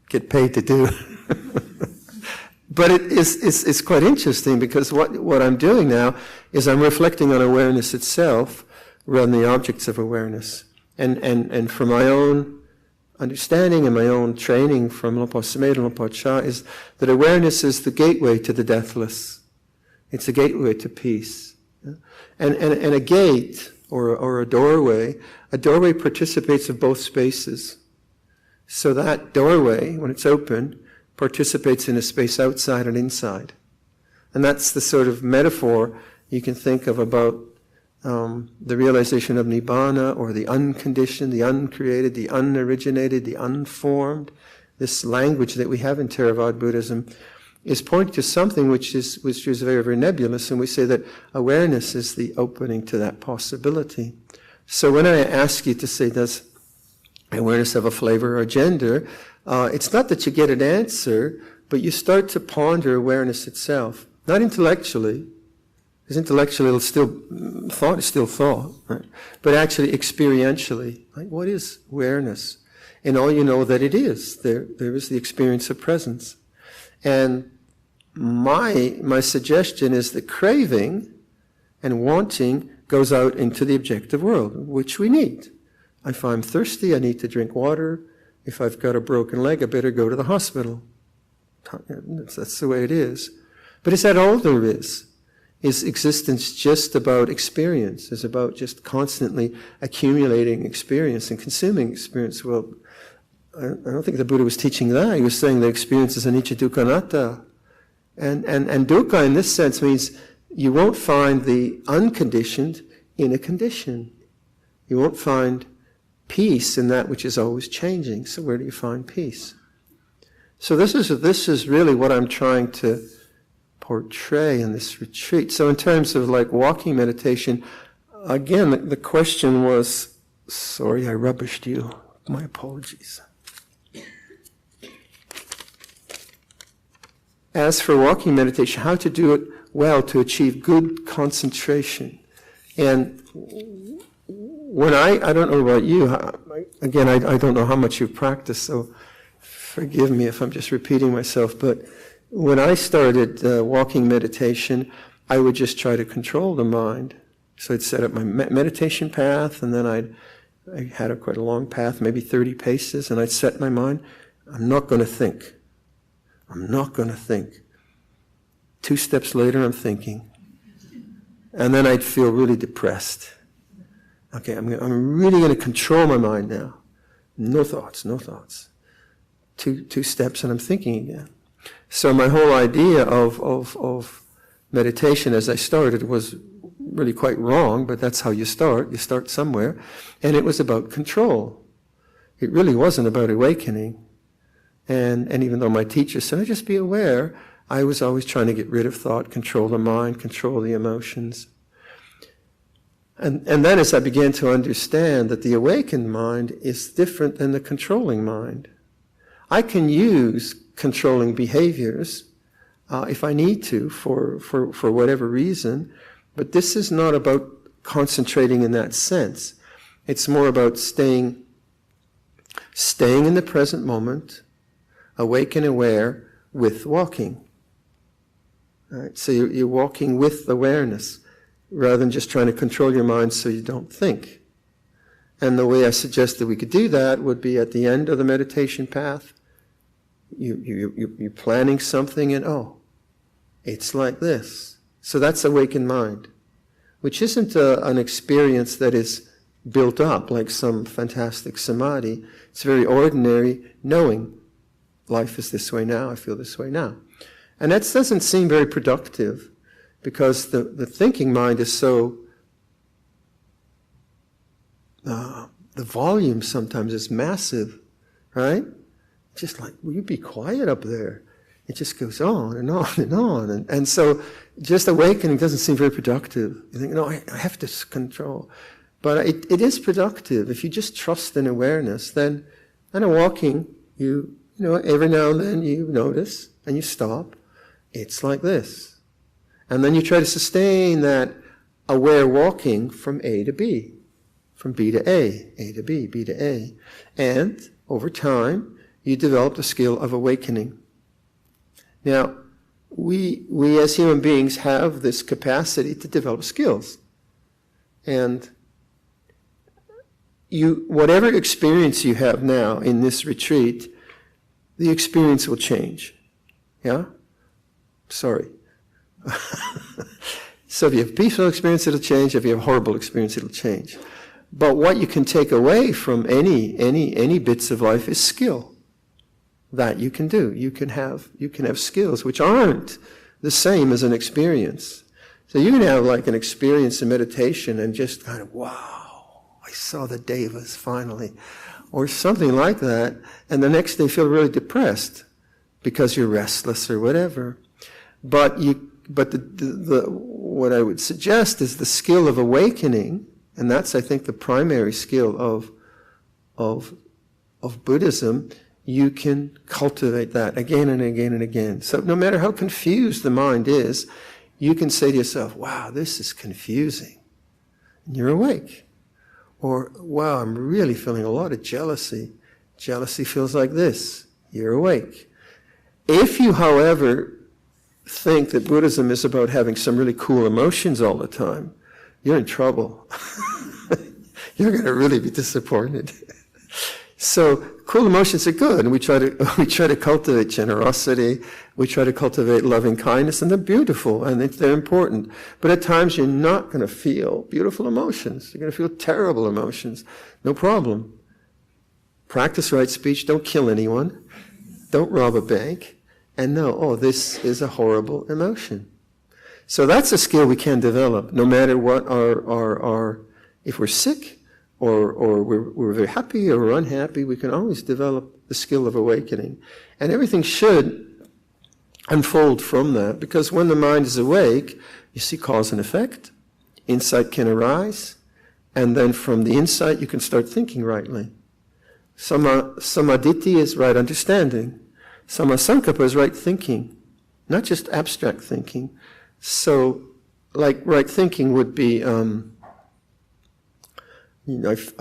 get paid to do. But it's quite interesting because what I'm doing now is I'm reflecting on awareness itself rather than the objects of awareness. And from my own understanding and my own training from Luang Sumedho and Luang Cha is that awareness is the gateway to the deathless. It's a gateway to peace. And a gate or a doorway participates of both spaces. So that doorway, when it's open, participates in a space outside and inside. And that's the sort of metaphor you can think of about the realization of Nibbana, or the unconditioned, the uncreated, the unoriginated, the unformed. This language that we have in Theravada Buddhism is pointing to something which is very, very nebulous, and we say that awareness is the opening to that possibility. So when I ask you to say, does awareness have a flavor or a gender, it's not that you get an answer, but you start to ponder awareness itself. Not intellectually, because intellectually thought is still thought, right? But actually experientially. Like, what is awareness? And all you know that it is. There is the experience of presence. And my suggestion is that craving and wanting goes out into the objective world, which we need. If I'm thirsty, I need to drink water. If I've got a broken leg, I better go to the hospital. That's the way it is. But is that all there is? Is existence just about experience? Is about just constantly accumulating experience and consuming experience? Well, I don't think the Buddha was teaching that. He was saying that experience is anicca dukkha anatta. And dukkha in this sense means you won't find the unconditioned in a condition. You won't find peace in that which is always changing. So where do you find peace? So this is really what I'm trying to portray in this retreat. So in terms of like walking meditation, again, the question was, sorry, I rubbished you. My apologies. As for walking meditation, how to do it well to achieve good concentration. And when I don't know about you, again, I don't know how much you've practiced, so forgive me if I'm just repeating myself, but when I started walking meditation, I would just try to control the mind. So I'd set up my meditation path, and then I had quite a long path, maybe 30 paces, and I'd set my mind, I'm not going to think. I'm not going to think. 2 steps later, I'm thinking. And then I'd feel really depressed. Okay, I'm really going to control my mind now. No thoughts, no thoughts. Two steps and I'm thinking again. So my whole idea of meditation as I started was really quite wrong, but that's how you start. You start somewhere. And it was about control. It really wasn't about awakening. And even though my teacher said, just be aware, I was always trying to get rid of thought, control the mind, control the emotions. And then as I began to understand that the awakened mind is different than the controlling mind, I can use controlling behaviors if I need to for whatever reason, but this is not about concentrating in that sense. It's more about staying in the present moment, awake and aware with walking. Right? So you're walking with awareness, rather than just trying to control your mind so you don't think. And the way I suggested we could do that would be at the end of the meditation path, you're planning something and, it's like this. So that's awakened mind, which isn't an experience that is built up like some fantastic samadhi. It's very ordinary knowing life is this way now, I feel this way now. And that doesn't seem very productive, because the thinking mind is so, the volume sometimes is massive, right? Just like, will you be quiet up there? It just goes on and on and on. And so just awakening doesn't seem very productive. You think, no, I have to control. But it is productive. If you just trust in awareness, then walking, you know, every now and then you notice and you stop. It's like this. And then you try to sustain that aware walking from A to B, from B to A to B, B to A. And over time, you develop the skill of awakening. Now, we as human beings have this capacity to develop skills. And whatever experience you have now in this retreat, the experience will change. Yeah? Sorry. So if you have peaceful experience, it'll change. If you have horrible experience, it'll change. But what you can take away from any bits of life is skill. That you can do. You can have skills which aren't the same as an experience. So you can have like an experience in meditation and just kind of, wow, I saw the devas finally, or something like that, and the next day feel really depressed because you're restless or whatever. But what I would suggest is the skill of awakening, and that's, I think, the primary skill of Buddhism. You can cultivate that again and again and again. So no matter how confused the mind is, you can say to yourself, wow, this is confusing. And you're awake. Or, wow, I'm really feeling a lot of jealousy. Jealousy feels like this. You're awake. If you, however, think that Buddhism is about having some really cool emotions all the time, you're in trouble. You're going to really be disappointed. So cool emotions are good, and we try to cultivate generosity. We try to cultivate loving kindness, and they're beautiful and they're important. But at times you're not going to feel beautiful emotions. You're going to feel terrible emotions. No problem. Practice right speech. Don't kill anyone. Don't rob a bank. And know, this is a horrible emotion. So that's a skill we can develop, no matter what our if we're sick. Or we're very happy or we're unhappy, we can always develop the skill of awakening. And everything should unfold from that, because when the mind is awake, you see cause and effect. insight can arise, and then from the insight you can start thinking rightly. Samadhi is right understanding. Sammasankappa is right thinking, not just abstract thinking. So, like right thinking would be, I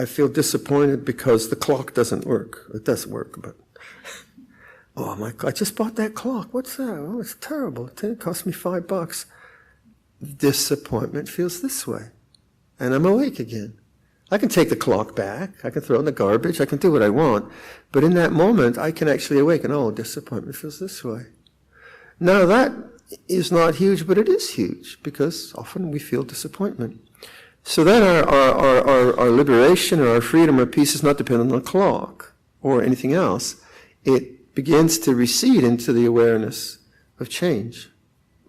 feel disappointed because the clock doesn't work. It does work, but oh my God, I just bought that clock. What's that? Oh, it's terrible. It cost me $5. Disappointment feels this way. And I'm awake again. I can take the clock back. I can throw it in the garbage. I can do what I want. But in that moment, I can actually awaken. Oh, disappointment feels this way. Now that is not huge, but it is huge because often we feel disappointment. So then our liberation or our freedom or peace is not dependent on the clock or anything else. It begins to recede into the awareness of change.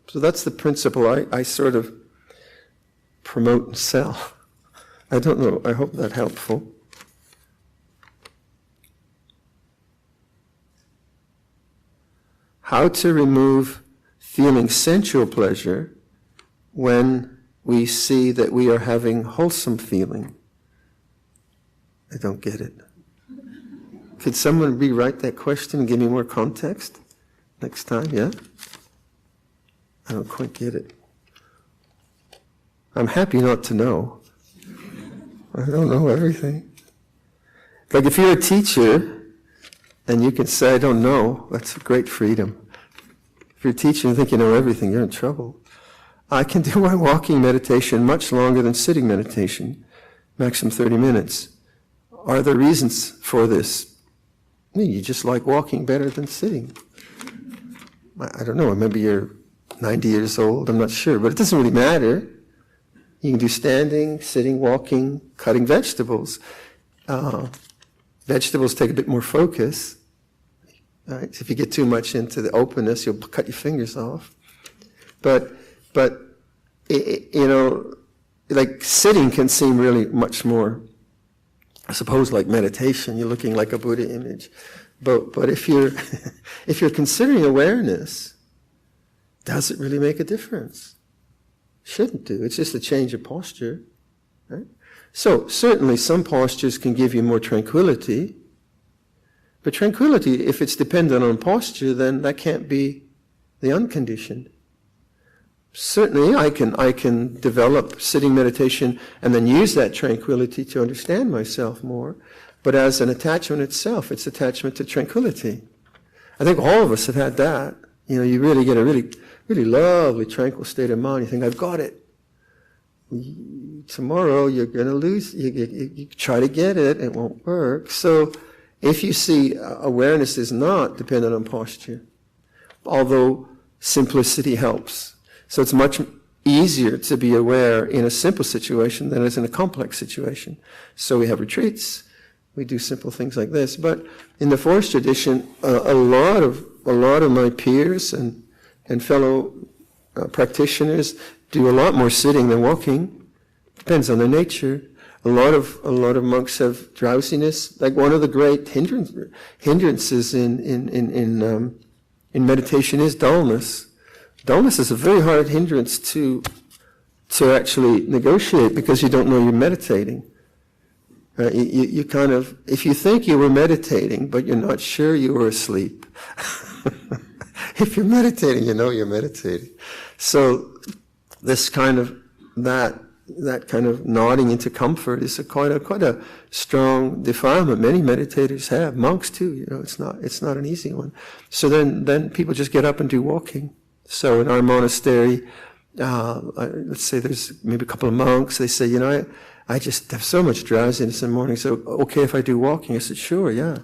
So that's the principle I sort of promote and sell. I don't know, I hope that's helpful. How to remove feeling sensual pleasure when we see that we are having wholesome feeling. I don't get it. Could someone rewrite that question and give me more context next time? Yeah? I don't quite get it. I'm happy not to know. I don't know everything. Like if you're a teacher and you can say, I don't know, that's a great freedom. If you're a teacher and think you know everything, you're in trouble. I can do my walking meditation much longer than sitting meditation, maximum 30 minutes. Are there reasons for this? You just like walking better than sitting. I don't know, maybe you're 90 years old, I'm not sure, but it doesn't really matter. You can do standing, sitting, walking, cutting vegetables. Vegetables take a bit more focus. Right? If you get too much into the openness, you'll cut your fingers off. But like sitting can seem really much more, I suppose, like meditation. You're looking like a Buddha image. But if you're if you're considering awareness, does it really make a difference? Shouldn't do. It's just a change of posture. Right? So certainly some postures can give you more tranquility. But tranquility, if it's dependent on posture, then that can't be the unconditioned. Certainly I can develop sitting meditation and then use that tranquility to understand myself more. But as an attachment itself, it's attachment to tranquility. I think all of us have had that. You really get a really lovely, tranquil state of mind. You think, I've got it. Tomorrow you're going to lose. You try to get it, it won't work. So if you see awareness is not dependent on posture, although simplicity helps. So it's much easier to be aware in a simple situation than it is in a complex situation. So we have retreats, we do simple things like this. But in the forest tradition, a lot of my peers and fellow practitioners do a lot more sitting than walking. Depends on their nature. A lot of monks have drowsiness. Like one of the great hindrances in meditation is dullness. Dullness is a very hard hindrance to actually negotiate because you don't know you're meditating. You kind of, if you think you were meditating but you're not sure you were asleep. If you're meditating, you know you're meditating. So this kind of that kind of nodding into comfort is quite a strong defilement. Many meditators have, monks too. It's not an easy one. So then people just get up and do walking. So in our monastery, let's say there's maybe a couple of monks. They say, I just have so much drowsiness in the morning. So okay, if I do walking, I said, sure, yeah.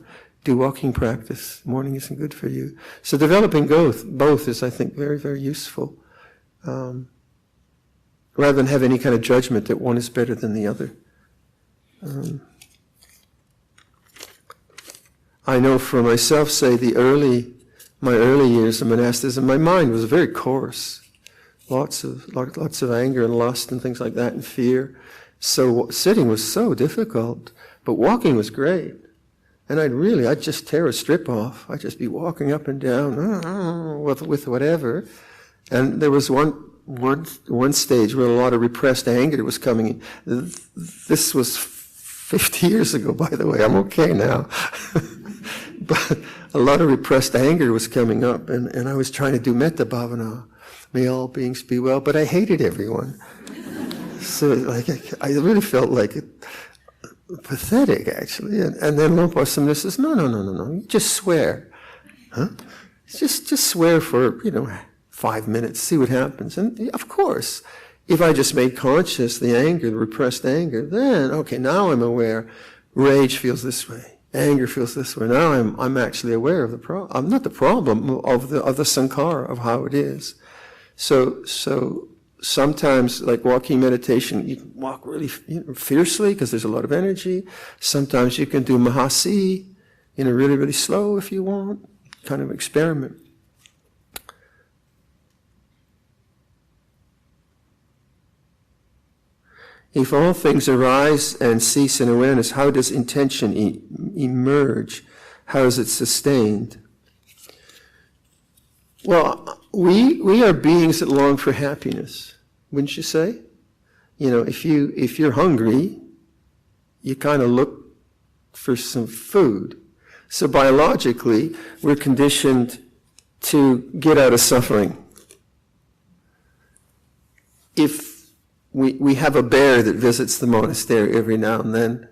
Do walking practice. Morning isn't good for you. So developing both is, I think, very, very useful. Rather than have any kind of judgment that one is better than the other. I know for myself, say, my early years of monasticism, my mind was very coarse. Lots of anger and lust and things like that and fear. So sitting was so difficult, but walking was great. And I'd just tear a strip off. I'd just be walking up and down with whatever. And there was one one stage where a lot of repressed anger was coming in. This was 50 years ago, by the way. I'm okay now. But a lot of repressed anger was coming up, and I was trying to do metta bhavana. May all beings be well, but I hated everyone. So I really felt like pathetic, actually. And then Luang Por Sumner says, no, you just swear. Huh? Just swear for, 5 minutes, see what happens. And of course, if I just made conscious the anger, the repressed anger, then, okay, now I'm aware. Rage feels this way. Anger feels this way. Now I'm actually aware of the problem. I'm not the problem of the sankhara, of how it is. So sometimes, like walking meditation, you can walk really fiercely because there's a lot of energy. Sometimes you can do mahasi, really, really slow if you want. Kind of experiment. If all things arise and cease in awareness, how does intention emerge? How is it sustained? Well, we are beings that long for happiness, wouldn't you say? If you're hungry, you kind of look for some food. So biologically, we're conditioned to get out of suffering. If we have a bear that visits the monastery every now and then,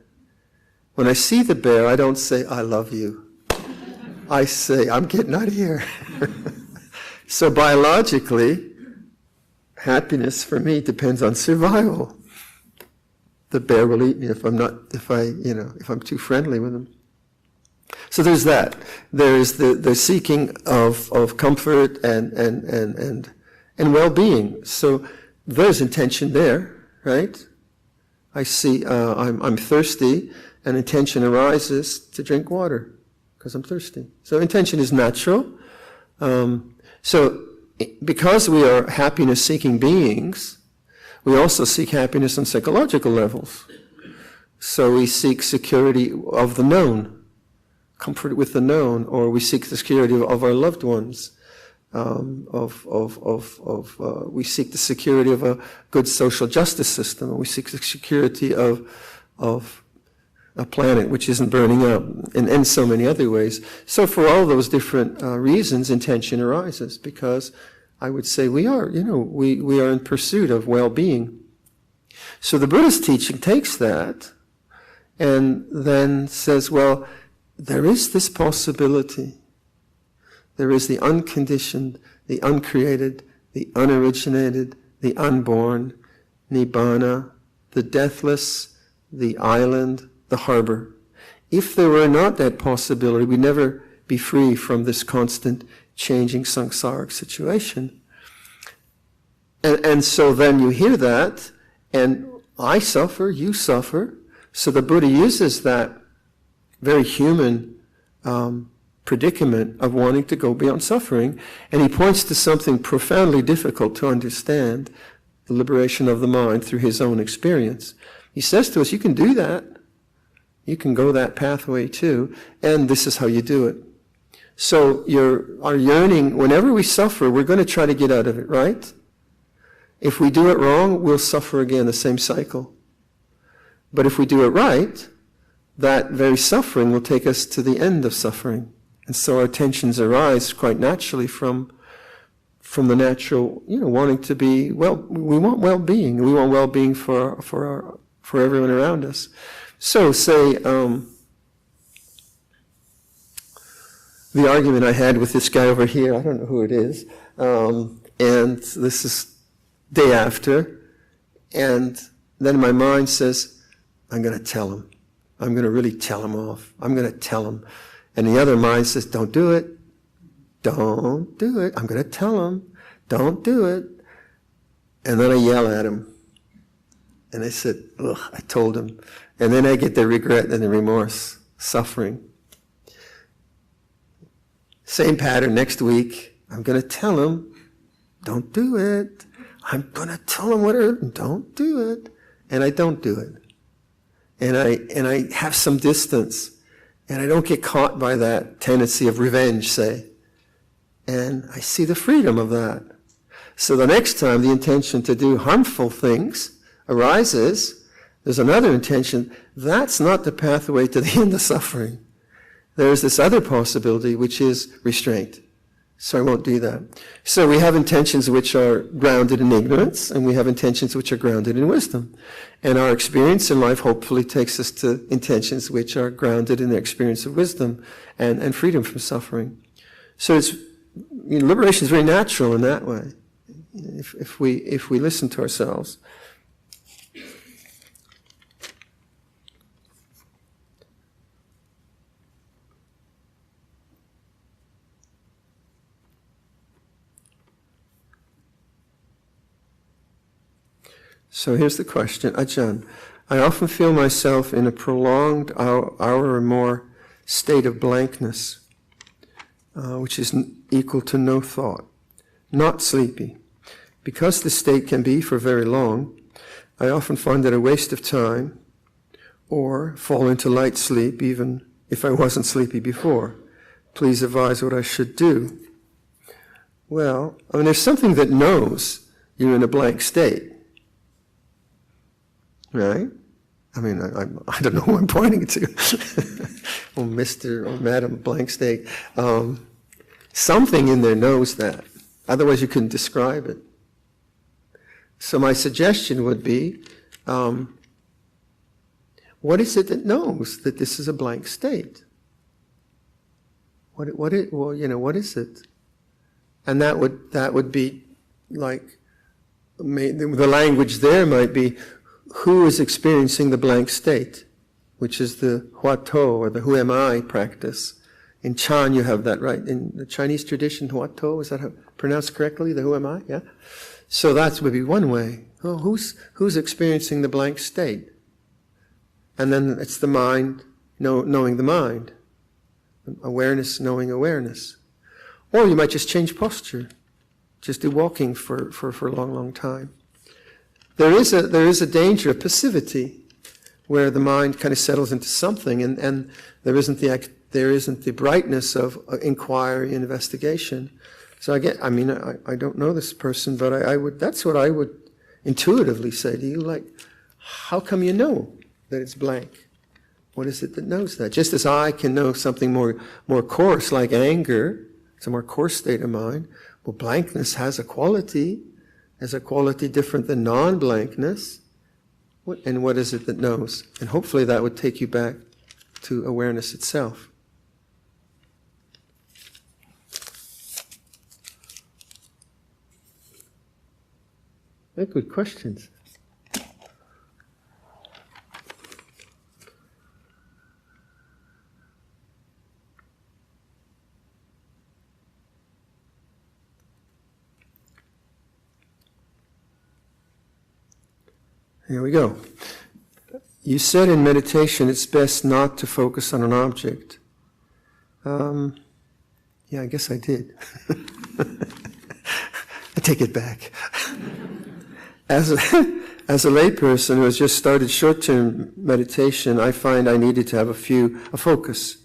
when I see the bear, I don't say, I love you. I say, I'm getting out of here. So biologically, happiness for me depends on survival. The bear will eat me if I'm too friendly with him. So there's that. There is the seeking of comfort and well-being. So there's intention there, right? I see I'm thirsty, and intention arises to drink water because I'm thirsty. So intention is natural. So because we are happiness-seeking beings, we also seek happiness on psychological levels. So we seek security of the known, comfort with the known, or we seek the security of our loved ones. We seek the security of a good social justice system, and we seek the security of a planet which isn't burning up, and so many other ways. So for all those different reasons, intention arises, because I would say we are in pursuit of well-being. So the Buddhist teaching takes that and then says, well, there is this possibility. There is the unconditioned, the uncreated, the unoriginated, the unborn, nibbana, the deathless, the island, the harbor. If there were not that possibility, we'd never be free from this constant changing samsaric situation. And so then you hear that, and I suffer, you suffer. So the Buddha uses that very human predicament of wanting to go beyond suffering, and he points to something profoundly difficult to understand, the liberation of the mind through his own experience. He says to us, you can do that. You can go that pathway too, and this is how you do it. So our yearning, whenever we suffer, we're going to try to get out of it, right? If we do it wrong, we'll suffer again, the same cycle. But if we do it right, that very suffering will take us to the end of suffering. And so our tensions arise quite naturally from the natural, wanting to be, well, we want well-being. We want well-being for everyone around us. So say, the argument I had with this guy over here, I don't know who it is, and this is day after, and then my mind says, I'm going to tell him. I'm going to really tell him off. I'm going to tell him. And the other mind says, don't do it. Don't do it. I'm going to tell him. Don't do it. And then I yell at him. And I said, ugh, I told him. And then I get the regret and the remorse, suffering. Same pattern next week. I'm going to tell him, don't do it. I'm going to tell him don't do it. And I don't do it. And I have some distance. And I don't get caught by that tendency of revenge, say. And I see the freedom of that. So the next time the intention to do harmful things arises, there's another intention. That's not the pathway to the end of suffering. There's this other possibility, which is restraint. So I won't do that. So we have intentions which are grounded in ignorance, and we have intentions which are grounded in wisdom. And our experience in life hopefully takes us to intentions which are grounded in the experience of wisdom and freedom from suffering. So it's, liberation is very natural in that way, if we listen to ourselves. So here's the question. Ajahn, I often feel myself in a prolonged hour or more state of blankness, which is equal to no thought, not sleepy. Because this state can be for very long, I often find it a waste of time or fall into light sleep even if I wasn't sleepy before. Please advise what I should do. Well, I mean, there's something that knows you're in a blank state. Right? I mean, I don't know who I'm pointing to. Or Mr. or Madam Blank State. Something in there knows that. Otherwise you couldn't describe it. So my suggestion would be, what is it that knows that this is a blank state? What is it? And that would be like, the language there might be, who is experiencing the blank state, which is the huato, or the who am I practice. In Chan you have that, right? In the Chinese tradition, huato, is that pronounced correctly, the who am I? Yeah? So that would be one way. Oh, who's experiencing the blank state? And then it's the mind knowing the mind. Awareness knowing awareness. Or you might just change posture. Just do walking for a long, long time. There is a danger of passivity, where the mind kind of settles into something, and there isn't the brightness of inquiry and investigation. So I don't know this person, but that's what I would intuitively say to you, like, how come you know that it's blank? What is it that knows that? Just as I can know something more coarse, like anger, it's a more coarse state of mind, well, blankness has a quality different than non-blankness. And what is it that knows? And hopefully that would take you back to awareness itself. Very good questions. Here we go. You said in meditation it's best not to focus on an object. Yeah, I guess I did. I take it back. As a layperson who has just started short-term meditation, I find I needed to have a focus.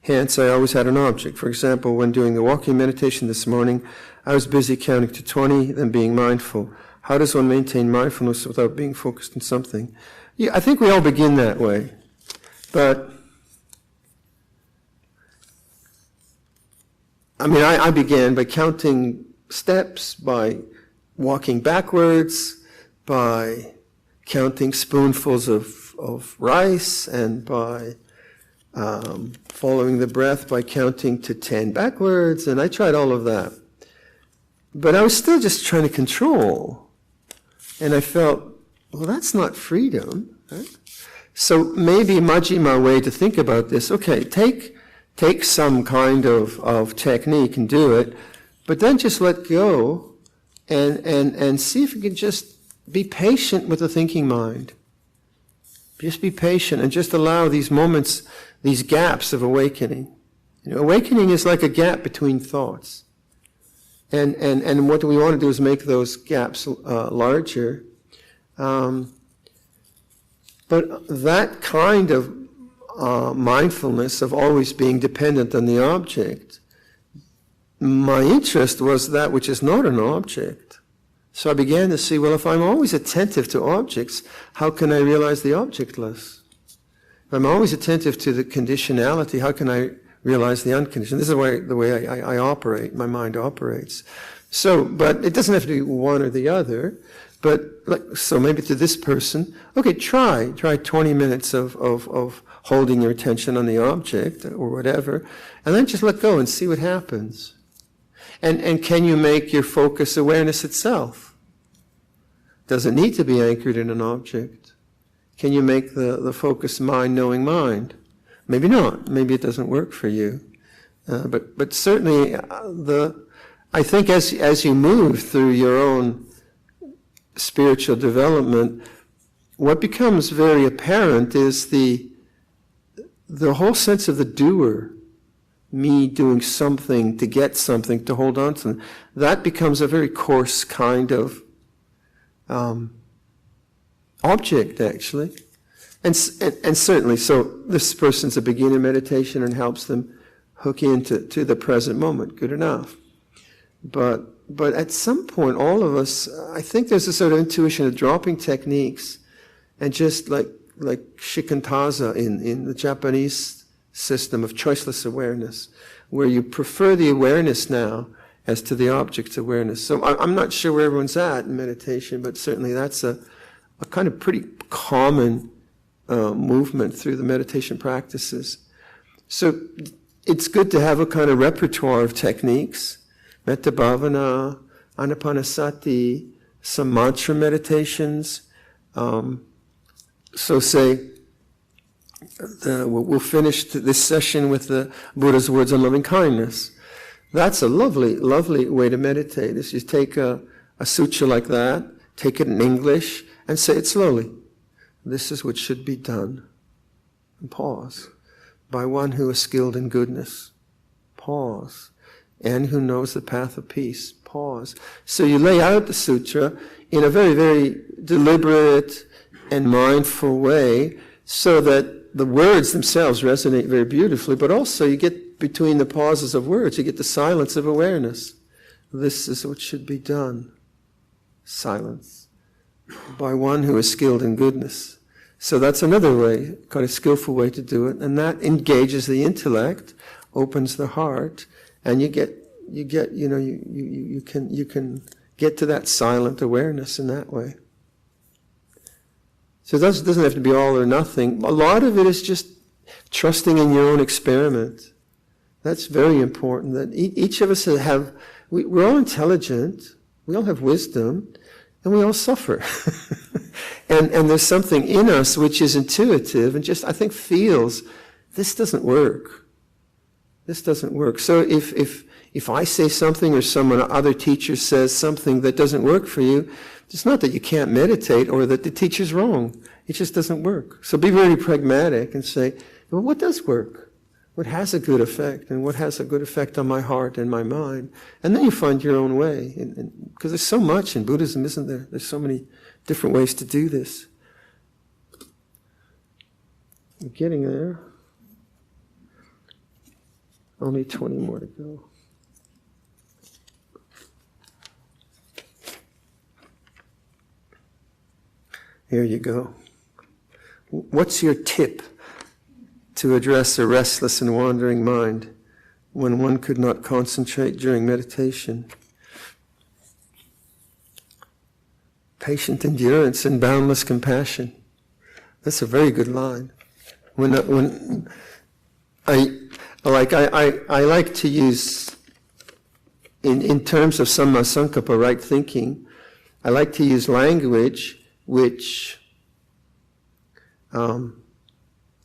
Hence, I always had an object. For example, when doing the walking meditation this morning, I was busy counting to 20, then being mindful. How does one maintain mindfulness without being focused on something? Yeah, I think we all begin that way. But, I began by counting steps, by walking backwards, by counting spoonfuls of rice, and by following the breath by counting to 10 backwards, and I tried all of that. But I was still just trying to control. And I felt, well, that's not freedom. Right? So maybe Majjhima way to think about this, okay, take some kind of technique and do it, but then just let go and see if you can just be patient with the thinking mind. Just be patient and just allow these moments, these gaps of awakening. Awakening is like a gap between thoughts. And what we want to do is make those gaps larger. But that kind of mindfulness of always being dependent on the object, my interest was that which is not an object. So I began to see, well, if I'm always attentive to objects, how can I realize the objectless? If I'm always attentive to the conditionality, how can I realize the unconditioned? This is the way I operate, my mind operates. So, but it doesn't have to be one or the other. But, so maybe to this person, okay, try 20 minutes of holding your attention on the object or whatever, and then just let go and see what happens. And can you make your focus awareness itself? Does it need to be anchored in an object? Can you make the focus mind knowing mind? Maybe not. Maybe it doesn't work for you. But certainly, I think as you move through your own spiritual development, what becomes very apparent is the whole sense of the doer. Me doing something to get something, to hold on to them, that becomes a very coarse kind of object, actually. And certainly, so this person's a beginner meditation and helps them hook into the present moment. Good enough. But at some point, all of us, I think there's a sort of intuition of dropping techniques and just like shikantaza in the Japanese system of choiceless awareness, where you prefer the awareness now as to the object's awareness. So I'm not sure where everyone's at in meditation, but certainly that's a kind of pretty common movement through the meditation practices. So it's good to have a kind of repertoire of techniques, metta bhavana, anapanasati, some mantra meditations. So say, we'll finish this session with the Buddha's words on loving kindness. That's a lovely, lovely way to meditate. Is you take a sutra like that, take it in English, and say it slowly. This is what should be done. And pause. By one who is skilled in goodness. Pause. And who knows the path of peace. Pause. So you lay out the sutra in a very, very deliberate and mindful way, so that the words themselves resonate very beautifully, but also you get between the pauses of words, you get the silence of awareness. This is what should be done. Silence. By one who is skilled in goodness. So that's another way, kind of skillful way to do it, and that engages the intellect, opens the heart, and you can get to that silent awareness in that way. So it doesn't have to be all or nothing. A lot of it is just trusting in your own experiment. That's very important. That each of us we're all intelligent, we all have wisdom, and we all suffer. and there's something in us which is intuitive and just, I think, feels, this doesn't work. This doesn't work. So if I say something or other teacher says something that doesn't work for you, it's not that you can't meditate or that the teacher's wrong. It just doesn't work. So be very pragmatic and say, well, what does work? What has a good effect? And what has a good effect on my heart and my mind? And then you find your own way. Because there's so much in Buddhism, isn't there? There's so many different ways to do this. I'm getting there. Only 20 more to go. Here you go. What's your tip to address a restless and wandering mind when one could not concentrate during meditation? Patient endurance and boundless compassion. That's a very good line. When I like to use, in terms of samma sankappa, right thinking, I like to use language which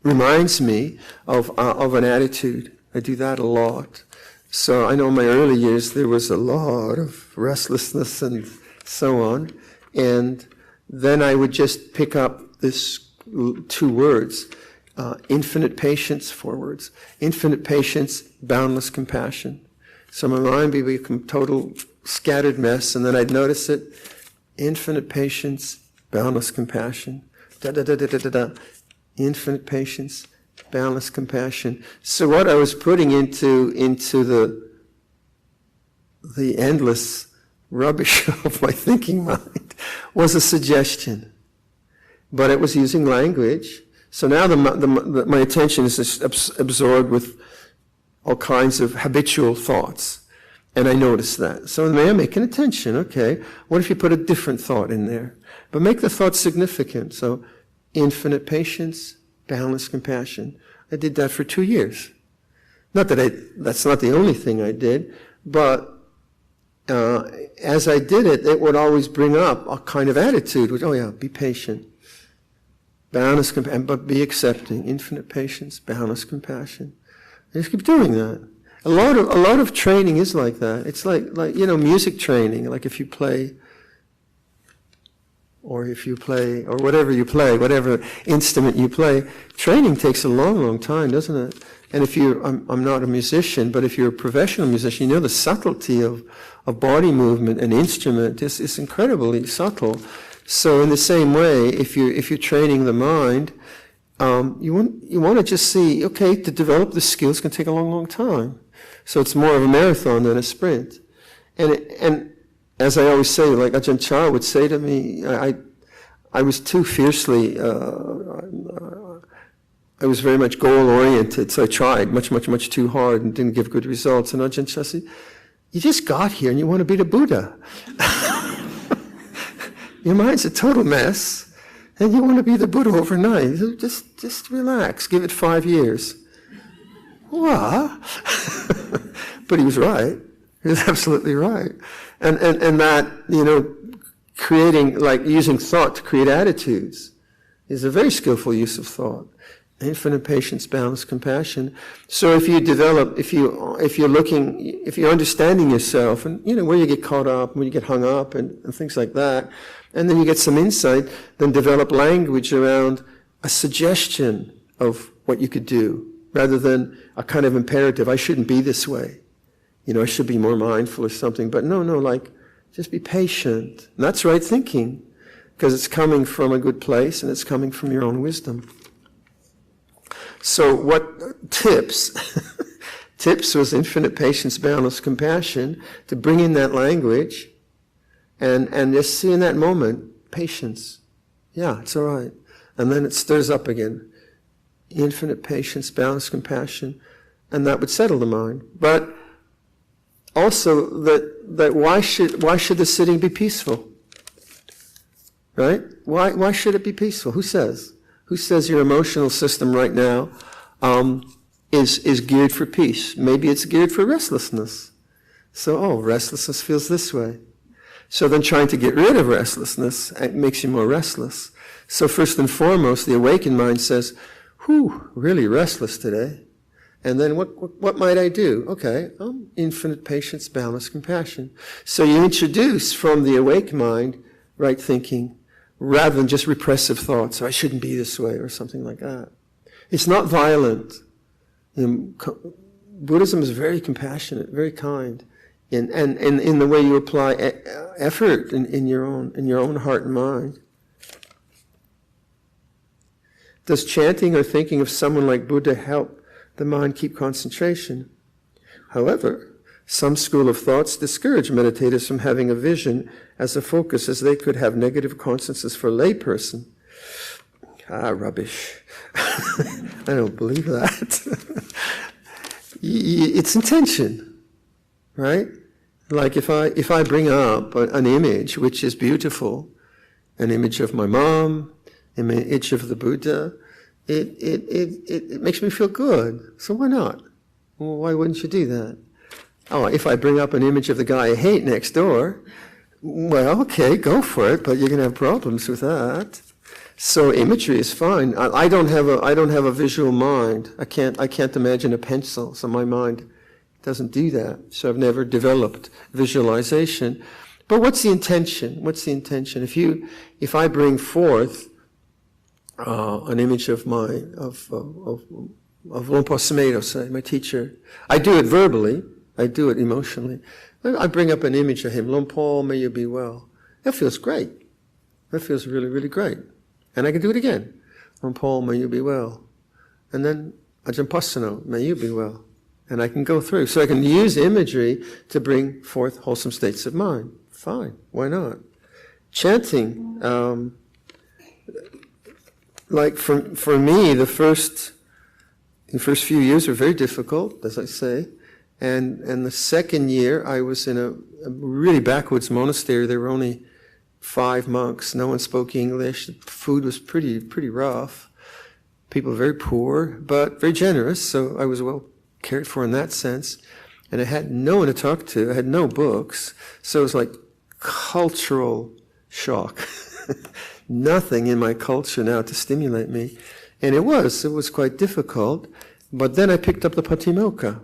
reminds me of an attitude. I do that a lot. So I know in my early years there was a lot of restlessness and so on. And then I would just pick up this 2 words, infinite patience, 4 words. Infinite patience, boundless compassion. So my mind would become total scattered mess, and then I'd notice it. Infinite patience, boundless compassion. Infinite patience, boundless compassion. So what I was putting into the endless rubbish of my thinking mind was a suggestion. But it was using language. So now my attention is absorbed with all kinds of habitual thoughts. And I notice that. So may I make an attention? Okay. What if you put a different thought in there? But make the thought significant. So infinite patience, balanced compassion. I did that for 2 years. Not that that's not the only thing I did, but as I did it, it would always bring up a kind of attitude, which, oh yeah, be patient, boundless compassion, but be accepting, infinite patience, boundless compassion. I just keep doing that. A lot of training is like that. It's like music training. Like if you play, or whatever you play, whatever instrument you play, training takes a long, long time, doesn't it? And if I'm not a musician, but if you're a professional musician, you know the subtlety of body movement and instrument is incredibly subtle. So in the same way, if you're training the mind, you want to just see, okay, to develop the skills can take a long, long time. So it's more of a marathon than a sprint. And as I always say, like Ajahn Chah would say to me, I was too fiercely, I was very much goal-oriented, so I tried much too hard and didn't give good results. And Ajahn Chah said, you just got here and you want to be the Buddha. Your mind's a total mess, and you want to be the Buddha overnight. Just relax, give it 5 years. What? But he was right. He was absolutely right. And that, creating, like using thought to create attitudes is a very skillful use of thought. Infinite patience, balanced compassion. So if you develop, if you're understanding yourself and, where you get caught up, when you get hung up and things like that, and then you get some insight, then develop language around a suggestion of what you could do, rather than a kind of imperative, I shouldn't be this way. I should be more mindful or something. But no, like, just be patient. And that's right thinking, because it's coming from a good place and it's coming from your own wisdom. So what tips? Tips was infinite patience, boundless compassion, to bring in that language and just see in that moment, patience. Yeah, it's all right. And then it stirs up again. Infinite patience, boundless compassion, and that would settle the mind. But also that why should the sitting be peaceful? Right? Why should it be peaceful? Who says? Who says your emotional system right now is geared for peace? Maybe it's geared for restlessness. So, restlessness feels this way. So then trying to get rid of restlessness makes you more restless. So first and foremost, the awakened mind says, really restless today. And then what might I do? Okay, infinite patience, balanced compassion. So you introduce from the awake mind right thinking, rather than just repressive thoughts, I shouldn't be this way, or something like that. It's not violent. Buddhism is very compassionate, very kind, and in the way you apply effort in your own heart and mind. Does chanting or thinking of someone like Buddha help the mind keep concentration? However, some school of thoughts discourage meditators from having a vision as a focus, as they could have negative consequences for a layperson. Rubbish. I don't believe that. It's intention, right? Like if I bring up an image which is beautiful, an image of my mom, an image of the Buddha, it makes me feel good. So why not? Well, why wouldn't you do that? If I bring up an image of the guy I hate next door, well, okay, go for it, but you're going to have problems with that. So imagery is fine. I don't have a visual mind. I can't imagine a pencil, so my mind doesn't do that. So I've never developed visualization. But what's the intention? What's the intention? If I bring forth an image of Luang Por Sumedho, say, my teacher, I do it verbally. I do it emotionally. I bring up an image of him. Luang Por, may you be well. That feels great. That feels really, really great. And I can do it again. Luang Por, may you be well. And then Ajahn Pasano, may you be well. And I can go through. So I can use imagery to bring forth wholesome states of mind. fine, why not? Chanting, like for me, the first few years were very difficult, as I say, and the second year I was in a really backwoods monastery. There were only 5 monks. No one spoke English. The food was pretty rough. People were very poor, but very generous. So I was well cared for in that sense. And I had no one to talk to. I had no books. So it was like cultural shock. Nothing in my culture now to stimulate me. And it was quite difficult. But then I picked up the Patimokkha.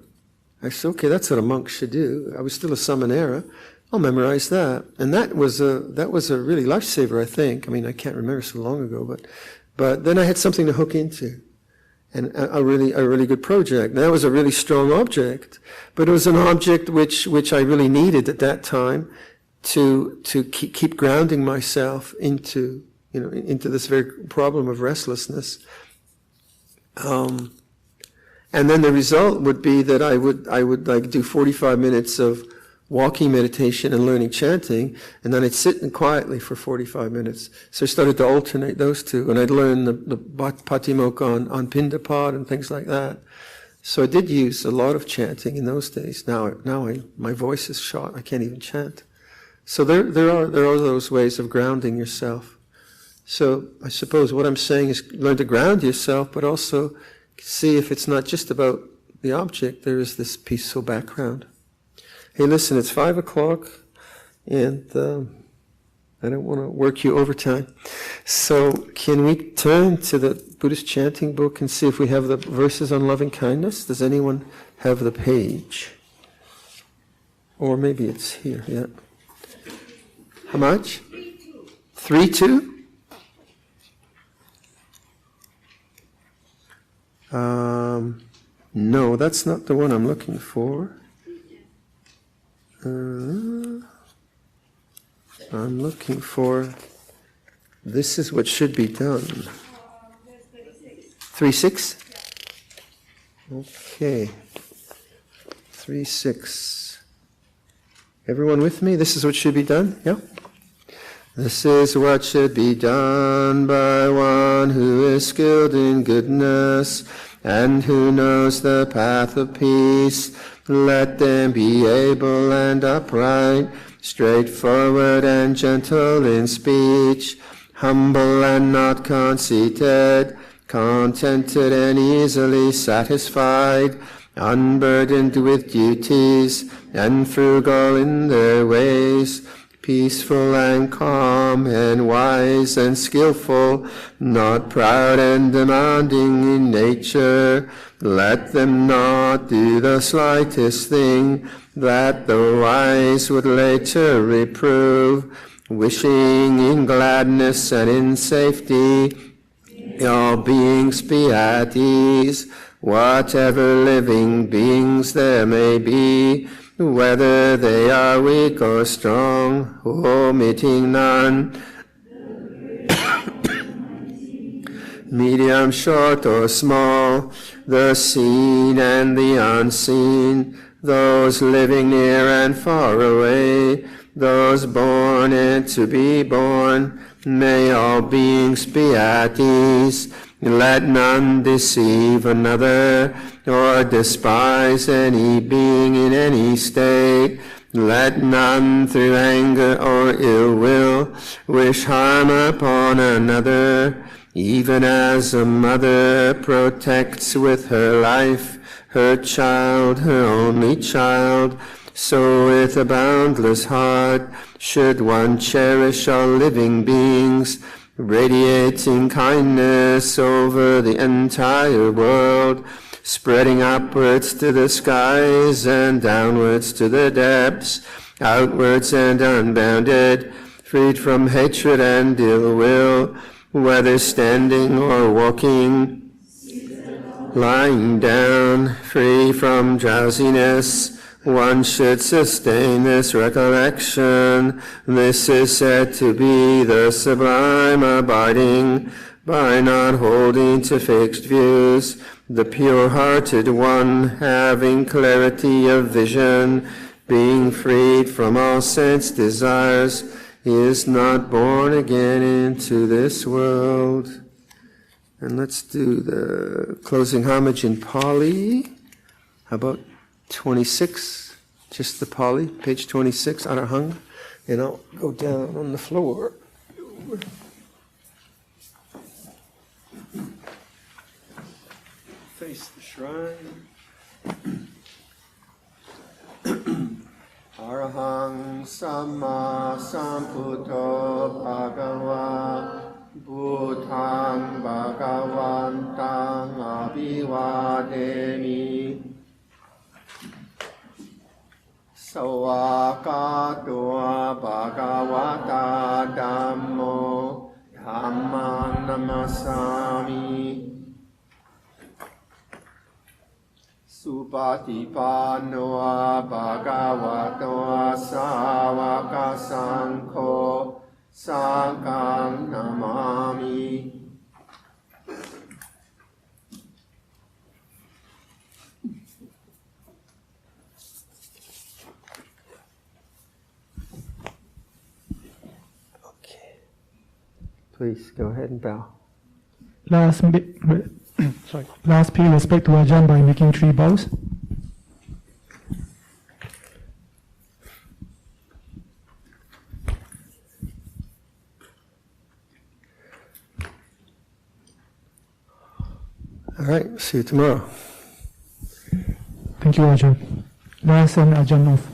I said, okay, that's what a monk should do. I was still a Samanera. I'll memorize that. And that was a really lifesaver, I think. I mean, I can't remember so long ago, but then I had something to hook into. And a really good project. And that was a really strong object. But it was an object which I really needed at that time to keep grounding myself into this very problem of restlessness. And then the result would be that I would like do 45 minutes of walking meditation and learning chanting, and then I'd sit quietly for 45 minutes. So I started to alternate those two, and I'd learn the Patimokkha on Pindapad and things like that. So I did use a lot of chanting in those days. Now my voice is shot. I can't even chant. So there are those ways of grounding yourself. So I suppose what I'm saying is learn to ground yourself, but also see if it's not just about the object. There is this peaceful background. Hey, listen, it's 5 o'clock, and I don't want to work you overtime. So can we turn to the Buddhist chanting book and see if we have the verses on loving kindness? Does anyone have the page? Or maybe it's here, yeah. How much? 3-2? No, that's not the one I'm looking for. I'm looking for, this is what should be done. 3-6? Okay. 3-6. Everyone with me? This is what should be done? Yeah? This is what should be done by one who is skilled in goodness and who knows the path of peace. Let them be able and upright, straightforward and gentle in speech, humble and not conceited, contented and easily satisfied, unburdened with duties, and frugal in their ways, peaceful and calm and wise and skillful, not proud and demanding in nature. Let them not do the slightest thing that the wise would later reprove, wishing in gladness and in safety all beings be at ease, whatever living beings there may be, whether they are weak or strong, omitting none, medium, short, or small, the seen and the unseen, those living near and far away, those born and to be born, may all beings be at ease. Let none deceive another, or despise any being in any state. Let none through anger or ill will wish harm upon another. Even as a mother protects with her life her child, her only child, so with a boundless heart should one cherish all living beings, radiating kindness over the entire world, spreading upwards to the skies and downwards to the depths, outwards and unbounded, freed from hatred and ill will, whether standing or walking, lying down, free from drowsiness. One should sustain this recollection. This is said to be the sublime abiding, by not holding to fixed views, the pure-hearted one having clarity of vision, being freed from all sense desires, is not born again into this world. And let's do the closing homage in Pali. How about 26? Just the Pali, page 26, Arahang. And I'll go down on the floor. Face the shrine. Arahang Samma Sambuddho Bhagava Buddhang Bhagavantang Abhivademi Sawakatua Bhagavata Dhammo Dhammang Namasami Supatipanoa Bhagavatoa Savaka Sankho Sanghang Namami. Okay. Please go ahead and bow. Last pay respect to Ajahn by making 3 bows. All right, see you tomorrow. Thank you, Ajahn. Last and Ajahn off.